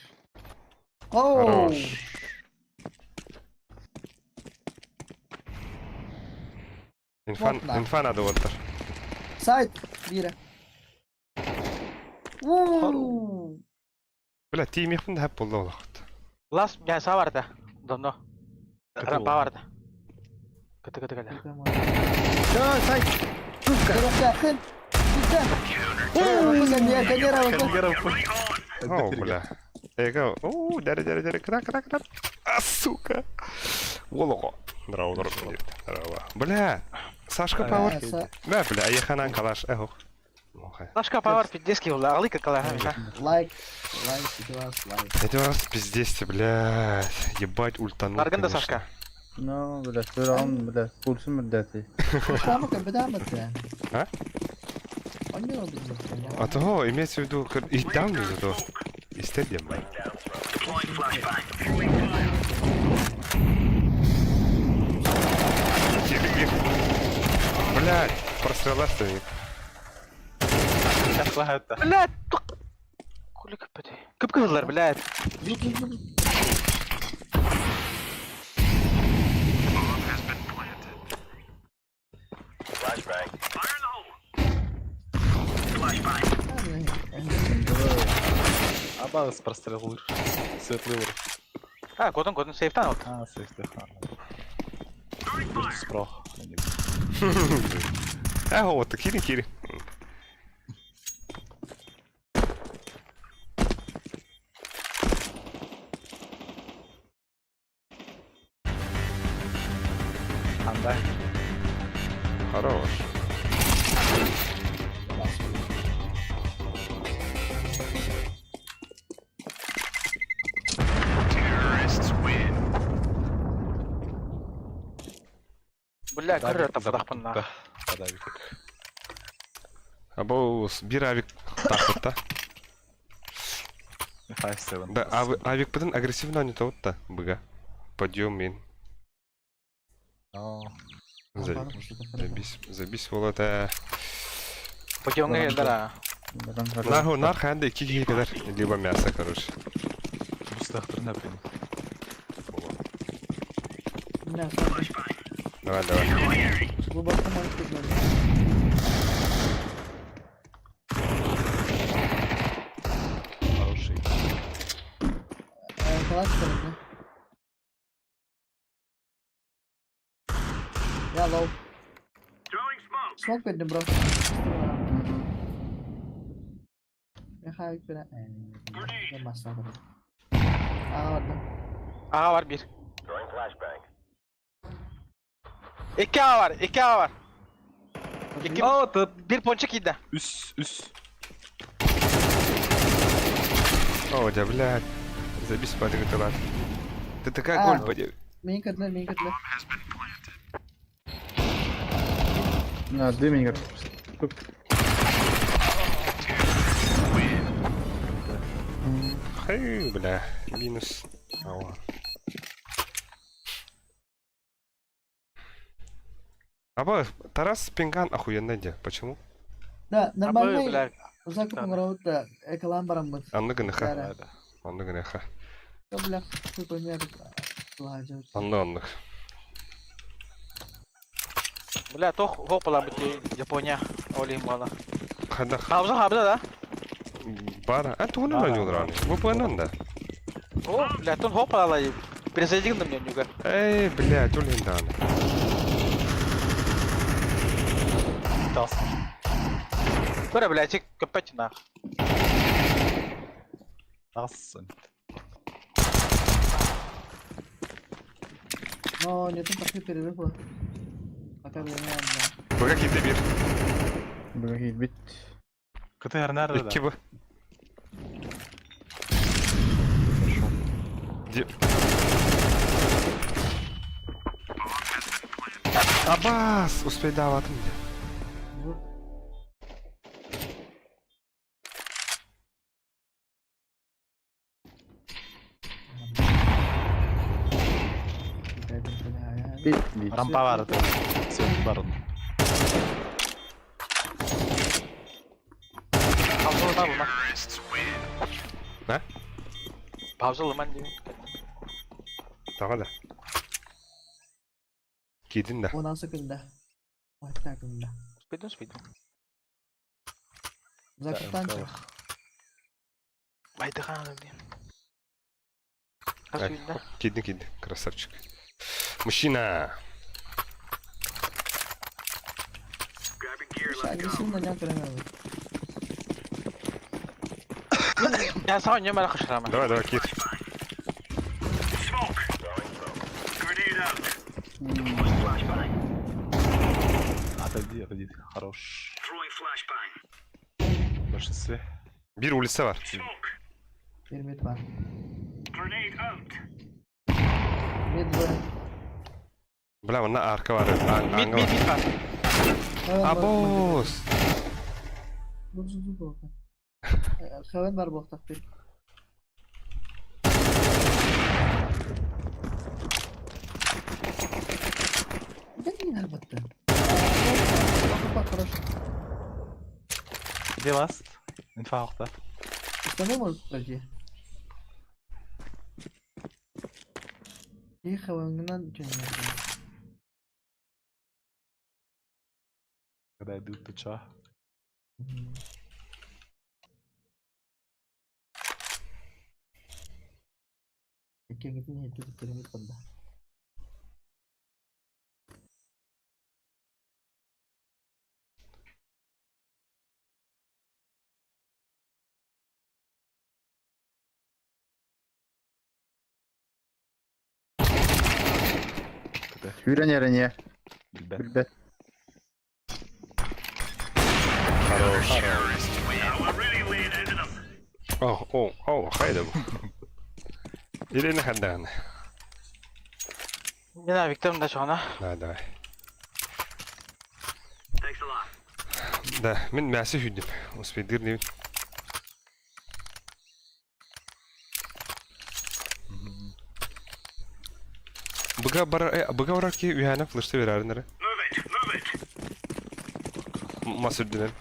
S2: Оу!
S1: Хорош.
S2: Плотно.
S1: Инфа надо вотер.
S2: Сайт, Вира. Ууу!
S1: Бля, тимих мында hep buldu olaqt.
S3: Last мясо vardı. Donno.
S4: Kötü
S3: Rampa
S4: oldu.
S3: vardı. Kötü kötü kötü.
S2: Да, сайт! Сука! Yakın! Güzel! Uuu! Sen niye kendine bakın?
S1: О, бля. Эго. О, дары, кра. А, сука. Олого. Здорово. Бля. Сашка Пауэр. Да, бля, аяханан калаш. Эхо.
S3: Сашка Пауэр 50 oldu. Ağlı kakala.
S2: Лайк, лайк.
S1: Это раз пиздец, блядь. Ебать ультанул.
S3: Farkında
S1: конечно.
S3: Сашка.
S5: No, بلا فرعون بلا كورس مرداتي.
S2: Şu bakın bir daha mı yani?
S1: Ha?
S2: Anne oldu bu.
S1: А того имеется в виду, и там не зато. И стадиум.
S6: Deploying flashbang.
S1: Блядь, прострела стоит.
S4: Yakla hayatta.
S3: Блядь. Kulü köpüdü. Kıpkızlar блядь.
S6: Flashbang. Fire in the hole. Flashbang.
S4: Абағыз прострелылыр. Светлылыр.
S3: Ha kodun safe'den oldu.
S4: А, сейфте. Дұрыс про.
S1: Эхо, вот так кири.
S4: Қандай?
S1: Хорош.
S6: Terrorists win.
S3: Бля, кырыр тападақ бұнна.
S4: Подавик.
S1: Або bir авик так вот, да?
S4: 5-7.
S1: Да, авик потом агрессивно не то вот, да, быга. Подъем мин. Забись волота.
S3: Бөтеуіңе келді ра.
S1: Нар ханды 2 киге kadar либо мясо, короче.
S4: Мұстақтыр не білем.
S1: Давай.
S2: Глубоко может быть.
S4: Хороший.
S2: Класс, короче. Я лоу.
S6: Throwing smoke.
S2: Смог beddim bro. Ya hayır bir ne masla bro. Orada.
S3: Ağa var bir.
S6: Throwing flashbang.
S3: İki ağa var. İki.
S4: Aa, tıp.
S3: Bir ponçik yedi.
S4: Üst.
S1: О, да, блядь. Забись подъем тела. Ты такая
S2: А.
S1: голь подъем.
S2: Main katla.
S5: No, Deminger.
S1: Хей, бля. Минус. Ау. Аба, Тарас Пинган охуенный где? Почему?
S2: Да, нормально.
S3: Бля,
S2: Узак
S3: Да.
S2: помогают, да, эколам барамбыт.
S1: Анны гыныха.
S2: Да.
S1: Анны гыныха.
S2: Бля, ты понятно. Ладно.
S1: Анны.
S3: бля, тох хопала бити Япония. Олим бала.
S1: Хада
S3: Хабза, да?
S1: бара. А ты уна не удрани. Вы понанда.
S3: О, бля, тон хопала. Перезайди на меня, Нюга.
S1: Эй, блядь, улиндан.
S4: Тас.
S3: Кора, бля, тик копать нах.
S4: Тас.
S2: Но не тут такой перерыв был. Пока меня не
S1: Бага киде бир.
S5: Бuggy bit.
S4: Kötü her nerede
S1: İki
S4: de?
S1: bu. Di- Abbas, успей даватым.
S2: знаю.
S5: Bit bit.
S4: Rampa vardı. Sen varın.
S3: Pausa lan bunlar.
S1: Ne?
S3: Pausa lan diyor.
S1: Tamam da. Gidin de.
S2: O nasıl kıldı? Hatta kıldı.
S3: Speed.
S2: Uzaktan çık.
S3: Bayda kan diyor. Kasuyunda.
S1: Gidin. Красавчик. Мужчина.
S6: Grabbing gear,
S2: Sen
S6: let's go.
S2: gitsin de ne kıramıyor.
S3: Ya sağ önce bana kaçır ama.
S1: Давай, кид.
S6: Smoke. Grenade out.
S4: Отойди. Хорош.
S6: Throwing flashbang.
S4: Больше све.
S1: Bir улица var.
S6: Smoke.
S2: Bir mid var.
S6: Grenade out.
S2: Mid var.
S1: Bla bunda arka var.
S3: Mid var.
S1: Abos.
S2: Dur bakın. Hemen var bu takdir. Да не надо. Bak хорошо.
S4: Где вас? Инфа алtta.
S2: Установи может подожди. И хавангнан что-нибудь.
S4: Когда идут туча.
S2: Какие не это пирамид подда.
S5: Hürenye.
S4: Bilbe.
S5: Bilbe.
S6: Now we're really laying into them.
S1: Haydi bu. İleri haddan.
S3: Я Виктор да шона.
S1: Давай.
S6: Thanks a lot.
S1: Да, мен мәсі хүдім. Успей дырневін. Быга барар ки үйәні флешті верәрінері.
S6: Move it.
S1: Масүрдінен.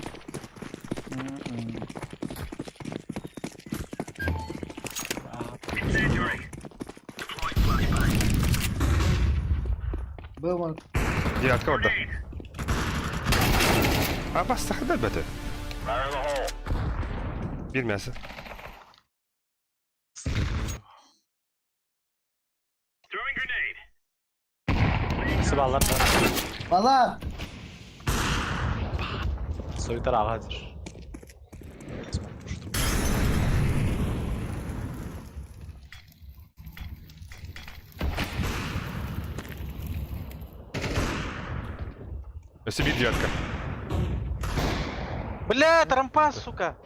S6: Incendiary. Deploying flashbang.
S2: Был он.
S1: Diğer orada.
S6: Grenade.
S1: Abbas taxdı əlbəttə.
S6: Fire in the hole.
S1: Bilməsi.
S6: Throwing grenade.
S4: Nasıl bağlar da?
S2: Valla.
S4: Soyutar ağadır.
S1: Өсі bir девятка.
S3: Бля, трампа, сука.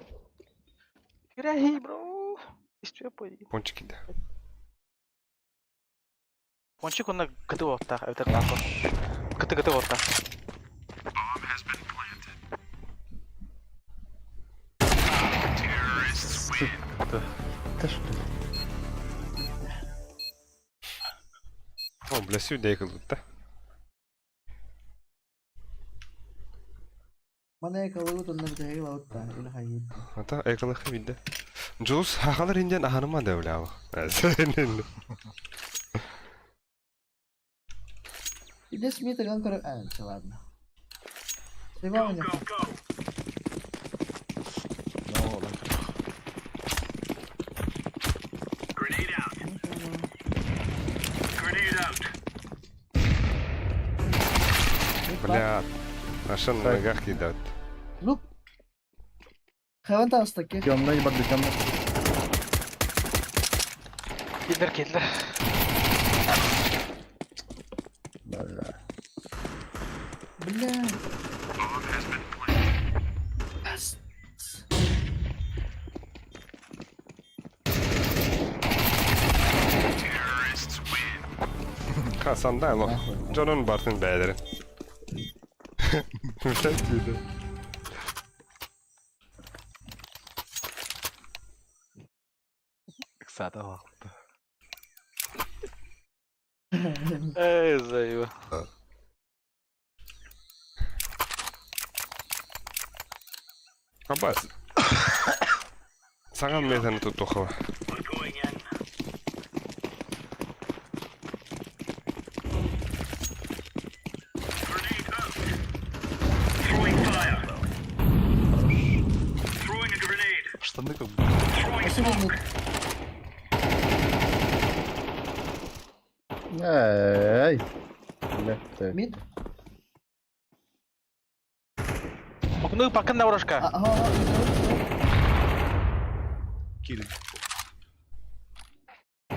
S3: Фираги, бро. Истве пойди.
S1: Пончики да.
S3: Пончик он гыты отта, это лако. Гыты отта.
S6: Bomb has been planted.
S5: Да что?
S1: О, бля, сюда екілді да.
S2: Аны экологу тонна битеге лаутта, или хайит.
S1: Ата экалых бидde. Жус хахалар инден аханыма да бля. Сенен.
S2: Иде смит ган кор, все ладно. Сейва меня.
S6: Go, go.
S4: No,
S6: Grenade out. Grenade out.
S1: Бля. Ашан ногах кидат.
S2: Лук. Хайван тастаки.
S5: Темный, барды, темный.
S3: Келдер, келдер.
S5: Бля.
S2: Бля.
S1: Hasan da lo. John'un Bartın beyleri. Müsaitliydi.
S4: кстати, вақты.
S3: Эй, заю.
S1: Abbas. Саған мен tuttu hava.
S6: We're going in. Grenade out. Throwing fire. Throwing a grenade.
S4: Штаны как
S6: Throwing
S2: Асу мид.
S5: Эй. Бля, ты.
S2: Мид.
S3: Окны пакында урошка.
S2: Ага.
S4: килл.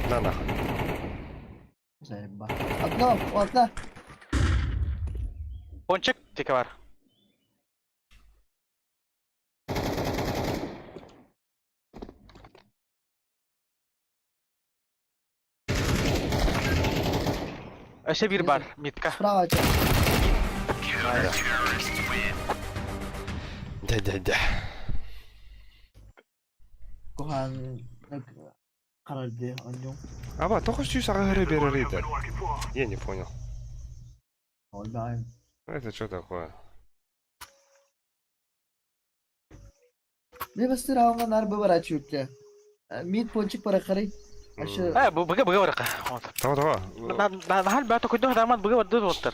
S1: На нахуй.
S2: Заеба. Окно.
S3: Пончик тики бар. Әше bir бар, митка.
S2: Справа.
S1: Дядя.
S2: Кохан. Каралди, аньон.
S1: Аба, только что сага берет.
S6: been working for.
S1: Я не понял.
S2: Олбайн.
S1: Это что такое?
S2: Не бастыр ауңа нар бара чүкке. Мид пончик пара карай. Ашы.
S3: Быга урака.
S1: Тава.
S3: Нахал бата койду адамат быга вады оттар.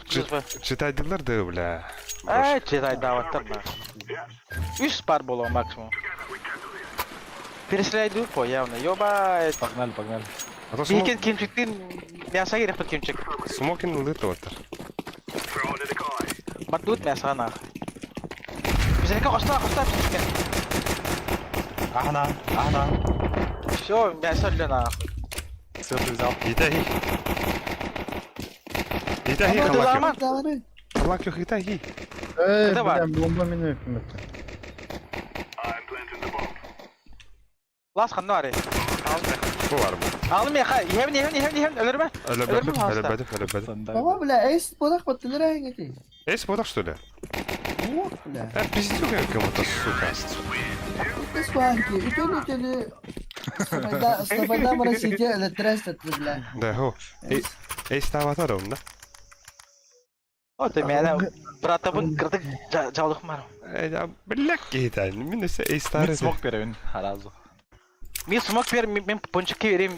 S1: Читайдылар да, бля.
S3: Читай даваттар. 3 пар боло максимум. Переслайду по явно. Ёба.
S4: Погнали, погнали.
S1: А то
S3: Бейкен кемчиктен мясо керек под кемчик.
S1: смокин лыты оттар.
S6: Throw in a decoy.
S3: Бадут мясо на. Бизека оста.
S4: Ахна.
S3: Всё, мясо для на.
S4: Все, ты взял.
S1: Итахи,
S3: Ama
S1: халак.
S3: Aman.
S2: Давай.
S1: Халак yok итахи.
S5: Эй,
S3: Это бар.
S5: бля, бомба меня вместе.
S6: I'm planting the bomb.
S3: Laz xandı var ya.
S1: Bu var mı?
S3: Aldım ya. Yevni. Ölürme.
S1: Ölebedim.
S4: Санда.
S2: Баба, бля, эйс подах подтылыр әңгети.
S1: Эй, сподах что ли?
S2: Вот, бля.
S1: Пиздюк я кому-то, сука.
S2: Ты спанки. Итоли. Стопайда мара сидя электресtet, бля.
S1: Да, хо. Эй, ставатар он, да?
S3: O da mene bratapın kırdık çaldık var.
S1: Ya, блядь, кейтан. Мен ise эй,
S4: Мид
S1: старый.
S4: смог беревин, харазу.
S3: Mi smoke ver mi ponçaki vereyim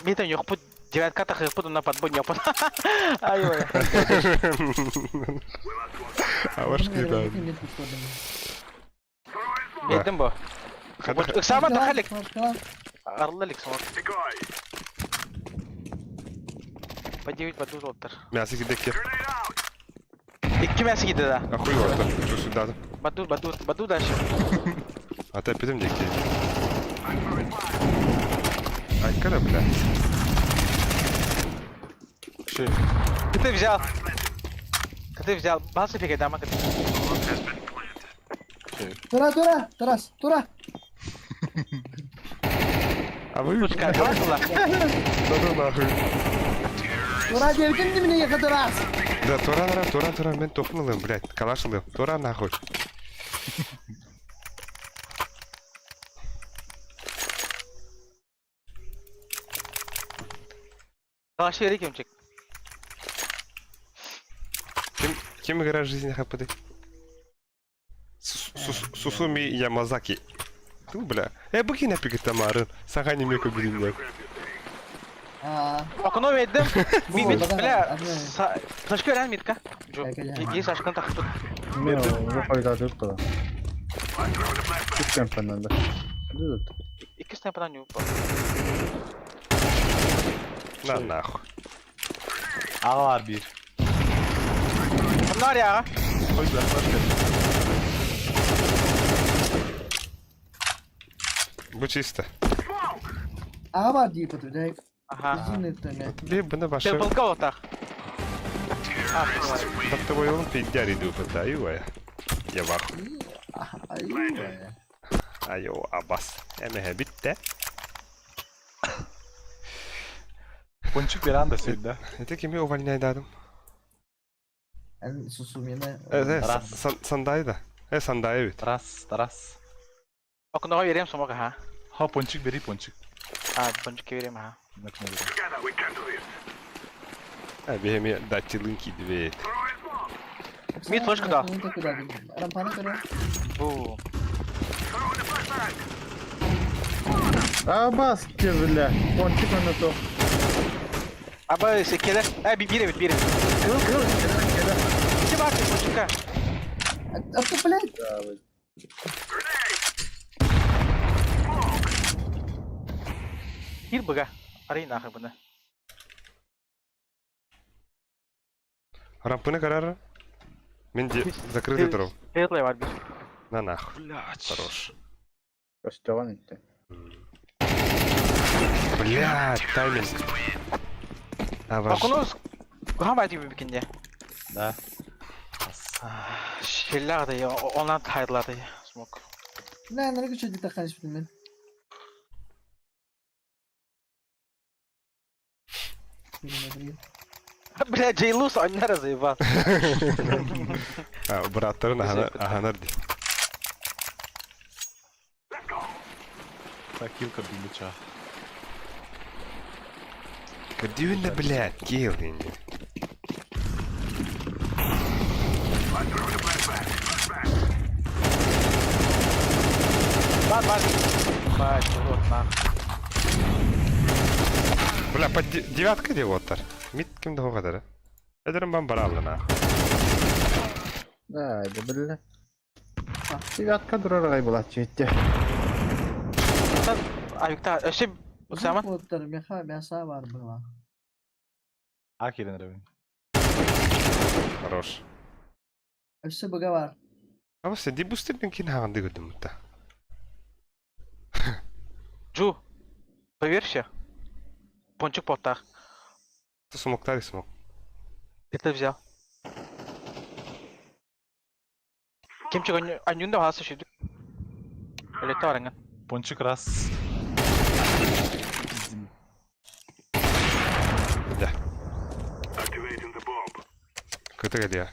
S3: mi de yok bu девятка так bu на подбон yok. Ay ой.
S1: А ваш кейтан.
S3: Yedim bu. Iksama da halik.
S2: Başka.
S3: Arlılik smoke.
S6: Decoy.
S3: Подевить подуз оттар.
S1: Мясо гидек кеп.
S6: Grenade out.
S3: İki mesi gitti da.
S1: Охуй оттар. Что сюда?
S3: Badu da şey.
S1: А ты пидем дикти. Ай, когда, бля?
S4: Şey,
S3: Ты взял. Басы фига дама.
S2: Тура.
S1: А вы...
S3: Пушка. Басыла.
S1: Да нахуй.
S2: Тура девдin dibine yakadırız.
S1: Да, Тура, мен топнулым, блядь, калашылым. Тура нахуй.
S3: Калаşı yeri kimcik.
S1: Кем играет в жизни ХПД? Сусуми Ямазаки. Ту, бля. Быкина пикетамарын. Сага немеко билинler.
S3: Окно verdim. Bir
S2: Bu,
S3: bit
S2: bana-
S3: bile
S2: bana-
S3: flash gören mitka.
S2: Gel.
S3: İyi saçkan taktı.
S5: Не, выходит от этого. Чуть темпа надо. Идут.
S3: İki sniper'dan yok.
S1: На нахуй.
S4: Ağa var bir.
S3: Bunlar ya.
S4: Koydular flash geldi.
S1: Bu чисто.
S2: Ağa var deyip otur. Direkt
S3: Aha.
S2: bizim netten ya.
S1: Bir bana başa.
S3: Triple go atak.
S1: Taktı oyun pidder idu pata ya. Ya bak.
S2: Ay be.
S1: Ayo abas. Emehe bitti.
S4: Ponçik veren de söyledi.
S1: Это kimi увольняйдадым.
S2: En susum yine.
S1: Evet,
S4: Taras.
S1: sandalye da. Sandalye evet.
S4: Taras.
S3: Okno vereyim sonra ha.
S4: Ha ponçik veri ponçik.
S3: Boncuk vereyim ha.
S4: Nakne veri.
S6: Together we can do this.
S1: Bir hem dati linki diye.
S6: Throwing smoke.
S3: Mid flash kıda.
S2: Adam pana kırıyor.
S3: Bu.
S6: Throwing the flashbang.
S5: А бас, бля. Пончик на то.
S3: Abi sekeler. Bir evet bir evet. Kıl. İki bak boncuk'a.
S2: Attı blade.
S6: Grenade.
S3: Bir bıga. Arayın ahır bunu.
S1: Рампыны карар. Мен закрытый тұру.
S3: Heyatla var bir.
S1: На нахуй. Хорош.
S5: Костёван идти.
S1: Блядь, тайминг.
S3: Okno. Kuhan var gibi bir kinde.
S4: Da.
S3: Şeyler de ya. Onlar taydılar da ya. Smoke.
S2: Ne güçlü takan hiçbir ben.
S3: Bля, Jailus oynar zaten.
S1: Браттарын аханар ди.
S4: Ta kill kırdım bıçağı.
S1: Кадюна, блядь, килл.
S6: I'm throwing the flashbang. Flashbang.
S3: Var. Bak, вот на.
S1: Бля, под девятка де оттар. Мид кимде о кадar. Эдерим ben bara aldı нахуй.
S5: Да, да, бля. Девятка durar была чете.
S3: Ayıkta. Şey, Osman.
S2: Botlar ben sağ var bana.
S4: A killen Revin.
S1: Хорош.
S2: Öse bıga var.
S1: Ama sen di boosтерден кейін хаган дегөдüm мта.
S3: Джу. Поверься. Пончик потах.
S1: Ты смоктар и смок.
S3: Где ты взял? Kimçik anyunda hası şimdi. Öyle tarangın.
S4: Ponçik ras. Bizim.
S1: Да.
S6: Activating the bomb.
S1: Kötü geliyor.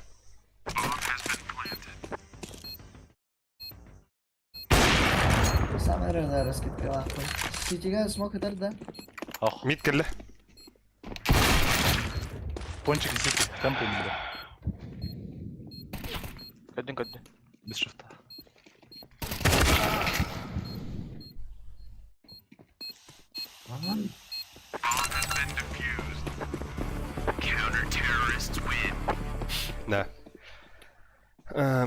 S2: Sen nerede rasket kıvan? Siciga smoke eder de.
S4: Ah.
S1: Mid kelle.
S4: Ponçik izledi. Tempo mıydı?
S3: Gördün.
S4: Biz şıfta.
S1: Да.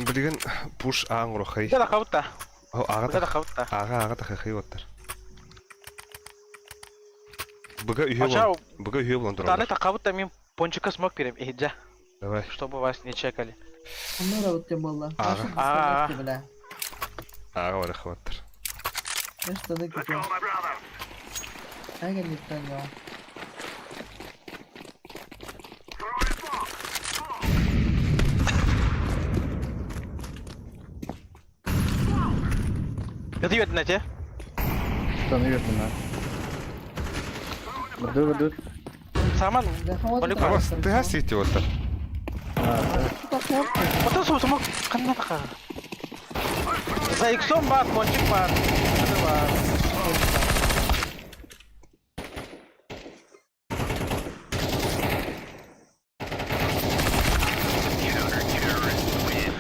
S1: Билген push аан рохай.
S3: Bir de kavutta.
S1: О
S3: Bir de
S1: ага
S3: kavutta.
S1: ага тахай оттар. Бага
S3: Aşağı
S1: üye bulan
S3: tane
S1: duralım.
S3: ta kavutta min ponçika smoke vereyim. İyice.
S1: Давай.
S3: Чтобы вас не чекали.
S2: Onlar avuttım valla.
S3: Aa.
S2: Bile.
S1: Аға var xavattır.
S2: Ne stadık
S6: Let's
S2: ki?
S6: go, my brother.
S2: Hangi nitten ya?
S6: Throwing smoke.
S3: Hadi yedin Ece.
S5: Что наверное на. Dur.
S3: Saman. Balik
S1: Ama ты гасите оттар.
S3: Otur su smoke. Kanına taka. Zayıkson var, ponçik var. Hadi var.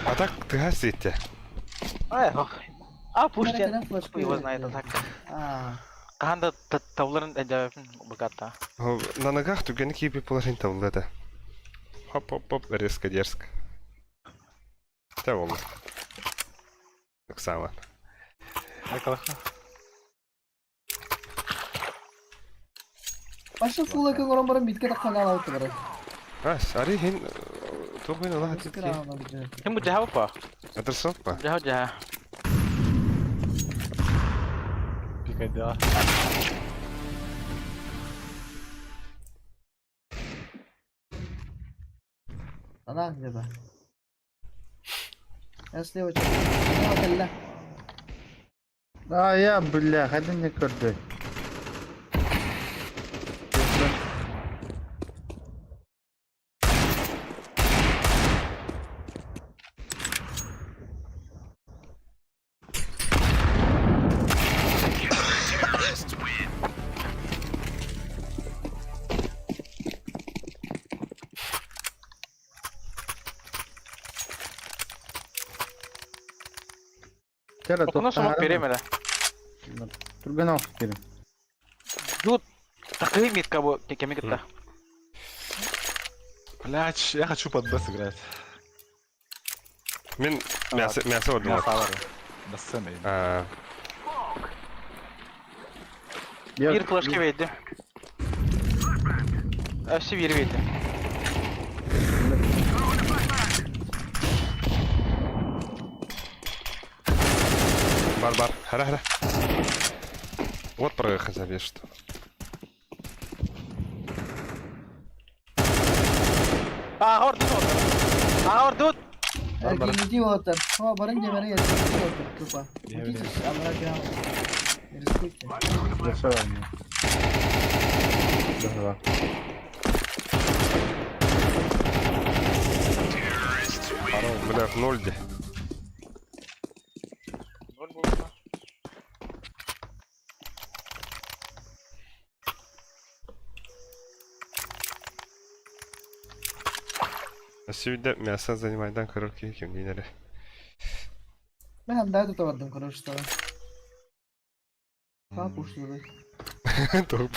S1: А так ты гасите.
S3: Ай, ох. А, пусть
S2: Mereka
S3: я.
S2: kan flash
S3: Его
S2: kill
S3: знает
S2: ya.
S3: атака.
S2: Ah,
S3: Каханда тавларын әдәбін богата.
S1: На ногах тугенек ебі положень тавлады. Хоп-хоп-хоп, резко, дерзко. Та волна. Так само.
S4: Айкалаха.
S2: başta full yakın olan barın bitki de kanal altı barı.
S1: Ас, ари хин тугын алаа
S2: Bitki
S1: хатити.
S2: rağmen bir.
S3: Кем бу жаһа па?
S1: Адресов па?
S3: Жаһа.
S4: Пикайда.
S2: Ana где-то. Я слева чё?
S5: А я, бля, хады не көрді. Кара,
S3: Окуна сумок берем әле.
S5: Турган алып берем.
S3: Ют. Такой митка бу кеме гитта.
S4: Блядь, я хочу под Б сыграть.
S1: Мен мясо
S4: У меня
S1: ордым.
S4: фавор. До сцены.
S3: Bir flashki verdi. Öfsi bir verdi.
S1: Бар. Хара. Вот проехать забьешь что.
S3: Ağır
S2: Erkeğinci otur. Ama barın cemere yetişti otur. Tupa.
S4: Я
S2: Ucuz
S4: верю.
S2: amına kiram. Respect.
S5: Зашивай мне. Догла.
S1: Бля, в нольде. Сүйді мясо занимайдан көрірке екен дейнері.
S2: Ben hem daha tutamadım konuştuğunu. Daha puşladı.
S1: Doğru.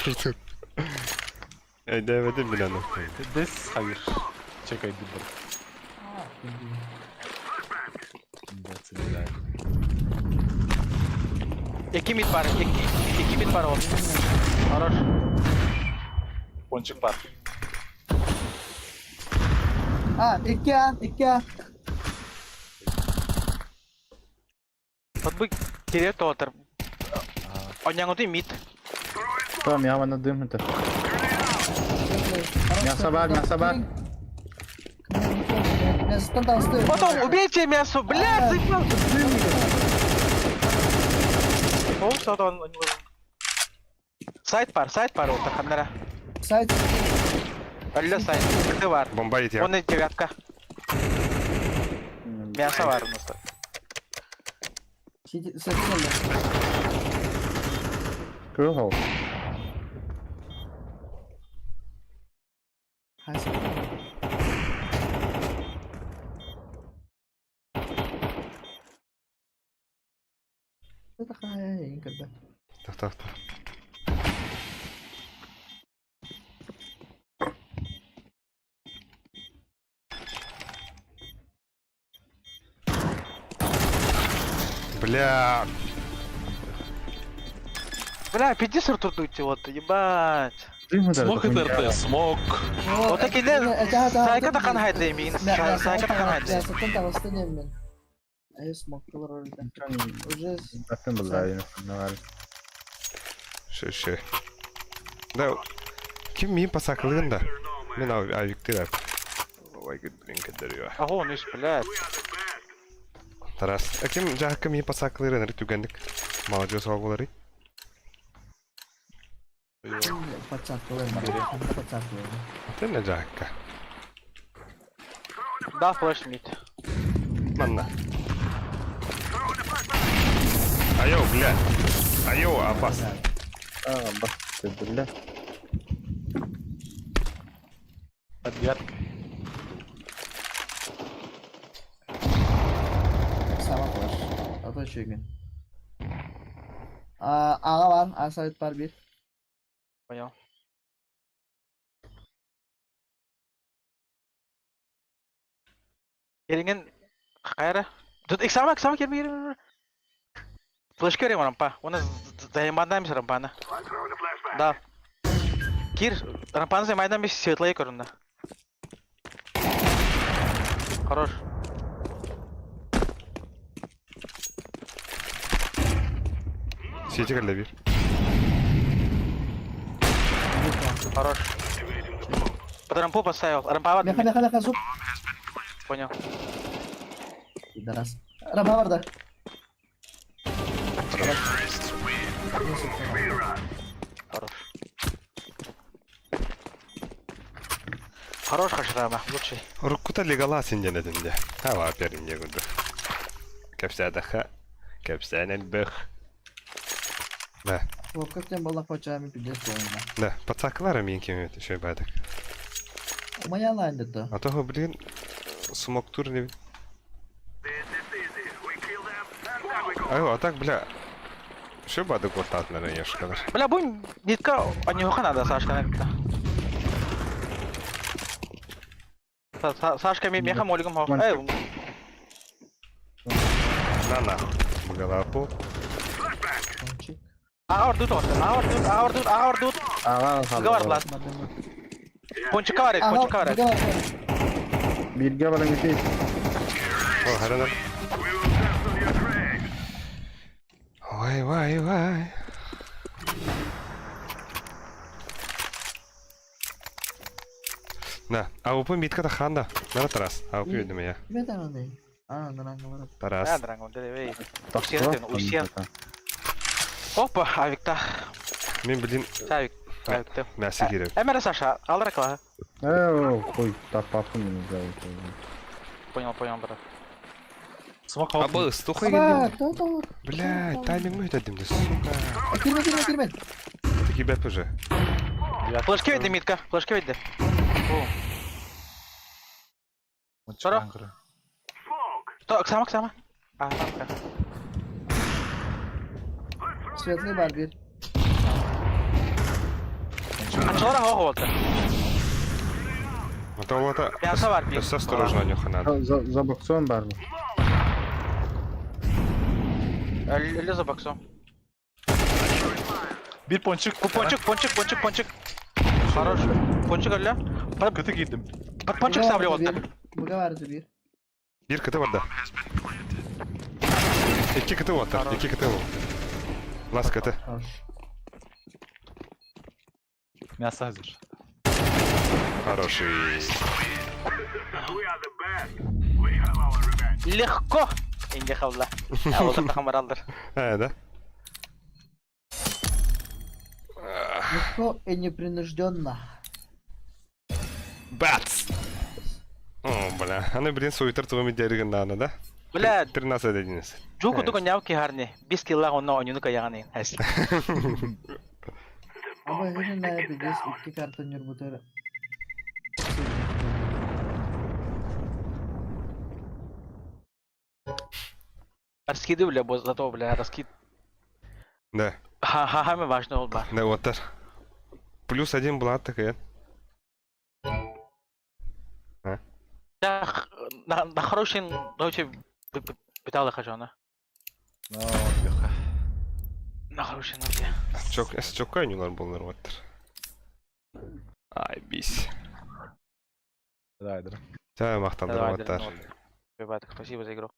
S1: Demedim bile onu.
S4: Дес, Хайр. Чекай дубл. Блядь, целяет.
S3: İki mid var. İki mid var o. Хорош.
S4: Пончик бар.
S2: Ha iki.
S3: Вот бы терет отыр. Оняң оты мид.
S5: Там, я вон дым это. Мясо бар.
S2: Мясо толстый.
S3: Потом убейте мясо, блядь, заебал. О, что-то он... Сайт пар, вот так,
S2: Сайт.
S3: Ölü сайт, ты var.
S1: Бомба yet ya.
S3: Он и девятка. Мясо var у нас.
S2: Sekiz oldu.
S5: Кругл.
S2: Hayır. Это хай, когда.
S1: Так. Бля.
S3: Бля, 50 турдуйте, вот, ебать.
S5: Дым это.
S4: Смок это РТ, смок.
S3: Вот такие, сайка тақан хайды, мин. Сайка тақан хайды.
S2: Мясотан толстый немен. Ай смоктылар orada. Уже
S5: Bakın buradayım. Ne var?
S1: Ше. Да. Kim мені пасаклыгын да? Мен авиктер. Ой, блин, кадырıyor.
S3: Ого, он иш, блядь.
S1: Тарас. Ким жаққа мені пасаклыгын түгендік. Молодежь алғылары.
S2: пацаклар. Пацаклар.
S1: Ты не жаққа.
S3: Да, флеш мид.
S1: Манна. Айо, бля. Айо, опас.
S5: Bak. Bля.
S4: Под девяткой.
S2: Сама флеш. Ата çekin. Ağa var. Asayet var bir.
S3: Понял. Келинген кайра. Тут их сама келме. Флеш керем рампа. Оны займадан емес рампаны.
S6: I'm throwing a flashbang.
S3: Да. Кир, рампаны займадан емес светлые көрінді. Хорош.
S1: Сети кәлі бір.
S3: Хорош.
S6: Activating the bomb.
S3: Под рампу поставил. Рампа
S2: Leha leha leha zup.
S3: Понял.
S2: Daras. Rampa var da.
S3: Хорош. Хорош хашрама, лучший.
S1: Руккута легала синген edimde. Hava aferin ya gudu. Kapsadaha. Kapsan elbэх. Да,
S2: Вот как тем была хочами пиздец oyunda.
S1: да, пацаклар мен кем şey бадык.
S2: Ama yalandı da.
S1: А того, блин, смог турни.
S6: This is easy. We kill them, and then we go.
S1: Ай, а так, бля. Şey бадык вот так, наверное, ешь kadar.
S3: Бля, будь нитка, а не надо, Сашка, наверное. Сашка, меха молигом хох. Эй,
S1: На нахуй. Голову.
S2: Konçik.
S3: ağır tut orada, ağır tut.
S5: Ağa
S3: Sıkı var lan. Ponçika var, ponçika var.
S2: Bir de var.
S5: Birge bana gideyim.
S1: О, харана.
S6: We will test on your trade.
S1: Вай. На, а упы митка да ханда. На тарас. А упы видимо я.
S2: Bir tane değil. Naran var.
S1: Тарас.
S3: Ja, drango, det är
S5: Таксо.
S3: Усен. Опа, Авикта.
S1: Мен блин,
S3: Авик, Авикта.
S1: мясо керек.
S3: Эмера Саша, алдар кла.
S5: Хуй, тапапы мені зовут.
S3: Понял, брат.
S4: Смок
S1: А
S4: аут.
S1: бы, стухай
S2: Aba,
S1: гидим.
S2: dur.
S1: Блядь, тайминг мы дадим, да сука.
S2: Girme.
S1: Таки бэп уже.
S3: Флешки видно, митка, флешки видно. Здорово.
S6: Smoke.
S3: Сама. А,
S2: Svetli var bir.
S3: Анчалара хох болду.
S1: А то вот
S3: Мясо бар, бир.
S1: осторожно, Анюха, надо.
S5: За боксом бар mı?
S3: Ölü zabakso.
S4: Bir ponçik.
S3: Пончик. Хорош. Пончик ölü.
S4: Kötü giydim.
S3: Пончик ставлю oldu.
S2: Buga vardı bir.
S1: Bir kıtı var da. İki kıtı var da. İki kıtı var. Las kıtı.
S2: Hoş.
S4: Мясо hazır.
S1: Хороший.
S6: We are the best. We have our revenge.
S3: Легко. Инде хавла. А вот это хамаралдыр.
S1: He да.
S2: Легко и непринужденно.
S1: Бац! О, бля. Аны блин суйтыр тугами дерген даны да.
S3: Бля,
S1: 13-11.
S3: жуку дуго нявки харни. 5 килла онно oyunu kayağını. Häs.
S2: Ama yine ne yapacağız? İki kartın yurbutarı.
S3: Раскиды, бля, зато, бля, раскид.
S1: Да.
S3: Ха-ха-ха, важно ол бар.
S1: Да, вот так. +1 была такая.
S3: Я на хороший ночи питала хажана.
S4: No, отдыха.
S3: На хороший ночи.
S1: Çok kaynıyorlar bunlar вот. Ay bis.
S4: Райдер.
S1: Tamam, maqtanlar
S3: Давай,
S1: вот.
S3: Ребята, спасибо за игру.